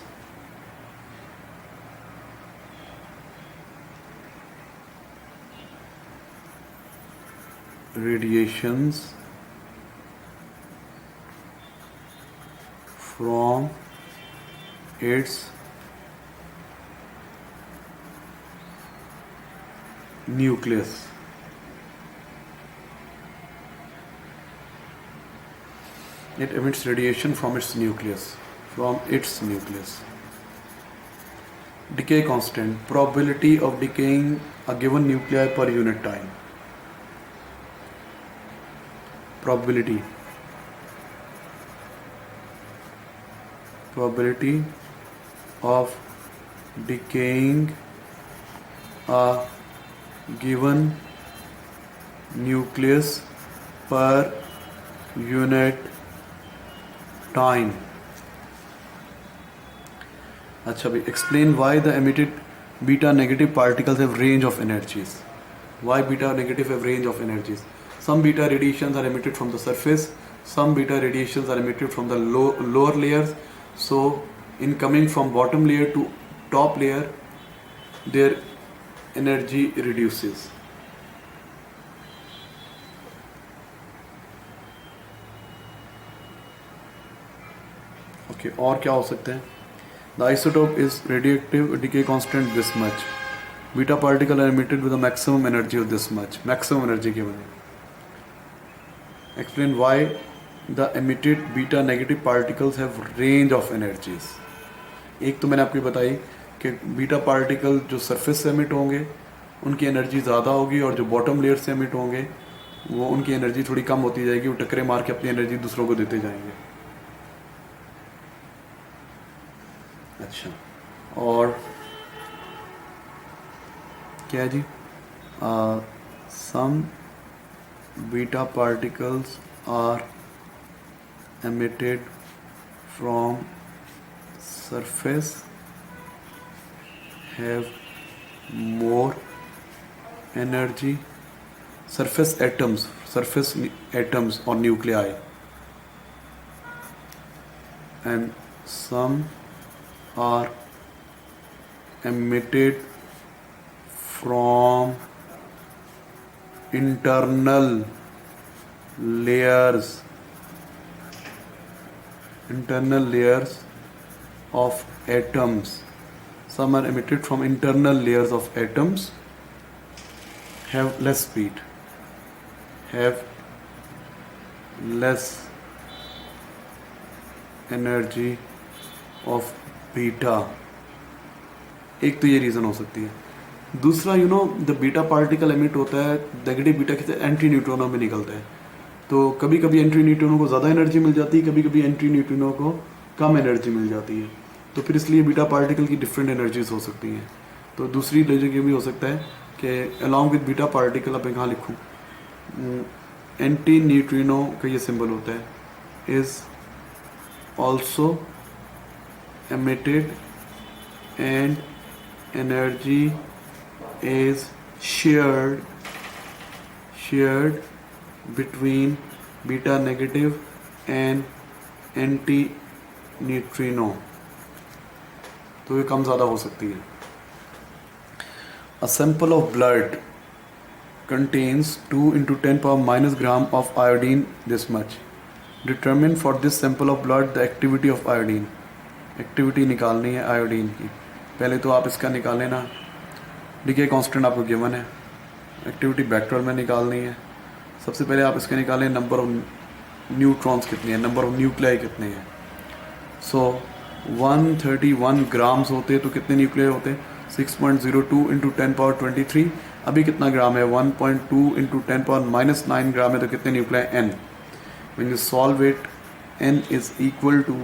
radiations from its nucleus. It emits radiation from its nucleus. Decay constant, probability of decaying a given nuclei per unit time. Probability of decaying a given nucleus per unit time. अच्छा भाई, explain why the emitted beta negative particles have range of energies. Why beta negative have range of energies? Some beta radiations are emitted from the surface, some beta radiations are emitted from the lower layers. So in coming from bottom layer to top layer, their energy reduces. Okay, और क्या हो सकते हैं? The isotope is radioactive decay constant this much. Beta particle are emitted with a maximum energy of this much. Maximum energy given. Explain why the emitted beta negative particles have range of energies. एक तो मैंने आपको बताई कि beta particle जो surface से emit होंगे उनकी एनर्जी ज़्यादा होगी, और जो बॉटम लेयर से एमिट होंगे वो उनकी एनर्जी थोड़ी कम होती जाएगी, वो टक्करे मार के अपनी एनर्जी दूसरों को देते जाएंगे. अच्छा, और क्या है जी? Some beta particles are emitted from surface have more energy. Surface atoms or nuclei, and some are emitted from internal layers of atoms. Some are emitted from internal layers of atoms, have less speed, have less energy of beta. एक तो ये reason हो सकती है. दूसरा, the beta particle emit होता है negative beta के एंटी न्यूट्रॉनों में निकलता है. तो कभी कभी एंटी न्यूट्रिनो को ज़्यादा एनर्जी मिल जाती है, कभी कभी एंटी न्यूट्रिनो को कम एनर्जी मिल जाती है. तो फिर इसलिए बीटा पार्टिकल की डिफरेंट एनर्जीज हो सकती हैं. तो दूसरी लॉजिक ये भी हो सकता है कि अलॉन्ग विद बीटा पार्टिकल, अब मैं कहाँ लिखूँ, एंटी न्यूट्रिनो का ये सिंबल होता है, is also emitted and energy is shared between beta negative and anti neutrino. तो ये कम ज़्यादा हो सकती है. A sample of blood contains 2 × 10⁻³ gram of iodine this much. Determine for this sample of blood the activity of iodine. Activity निकालनी है iodine की. पहले तो आप इसका निकाल लेना, डीके कांस्टेंट आपको गिवन है, एक्टिविटी वेक्टर में निकालनी है. सबसे पहले आप इसके निकालें नंबर ऑफ न्यूट्रॉन्स कितने हैं, नंबर ऑफ न्यूक्लियाई कितने हैं. सो 131 ग्राम्स होते हैं तो कितने न्यूक्लियाई होते हैं? 6.02 × 10⁻23. अभी कितना ग्राम है? 1.2 × 10⁻−9 ग्राम है, तो कितने nuclei? n. When you solve it, n is equal to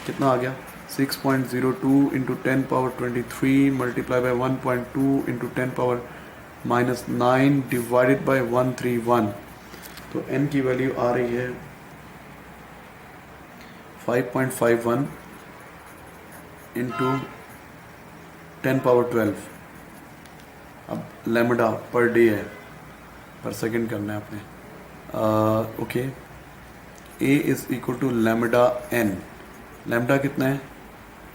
कितना आ गया? 6.02 × 10⁻23 मल्टीप्लाई बाय 1.2 × 10⁻−9 डिवाइडेड बाय 131. तो n की वैल्यू आ रही है 5.51 × 10⁻12. अब लैम्डा पर डे है, पर सेकंड करना है आपने. Okay, a is equal to lambda n. Lambda कितना है?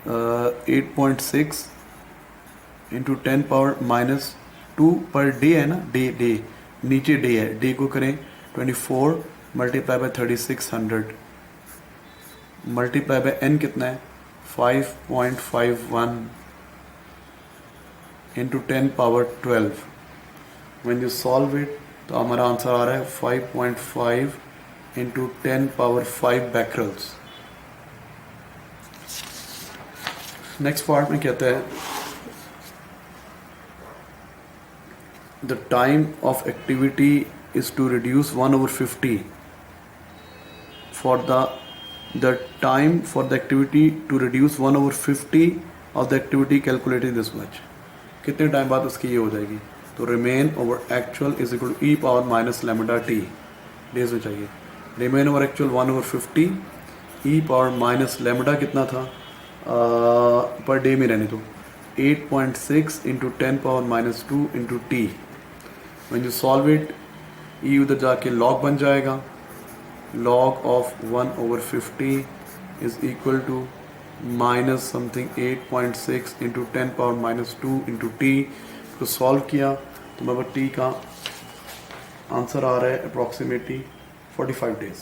8.6 × 10⁻−2 पर डे है ना. डे नीचे डे है, डे को करें 24 multiply by 3600 multiply by n कितना है? 5.51 × 10⁻12. व्हेन यू सॉल्व इट तो हमारा आंसर आ रहा है 5.5 × 10⁻5 बैकरल्स. नेक्स्ट पार्ट में कहता है the time of activity is to reduce 1/50. For the time for the activity to reduce 1/50 of the activity calculated this much. कितने टाइम बाद उसकी ये हो जाएगी? तो remain over actual is equal to e⁻−λt. Days में चाहिए. रिमेन ओवर एक्चुअल 1/50, e⁻−λ कितना था? पर डे में रहने दो, 8.6 × 10⁻−2 × t. When you solve it, e उधर जाके log बन जाएगा. log of 1/50 is equal to minus something 8.6 into 10⁻² into t को सॉल्व किया तो मेरे टी का आंसर आ रहा है अप्रॉक्सीमेटली 45 डेज।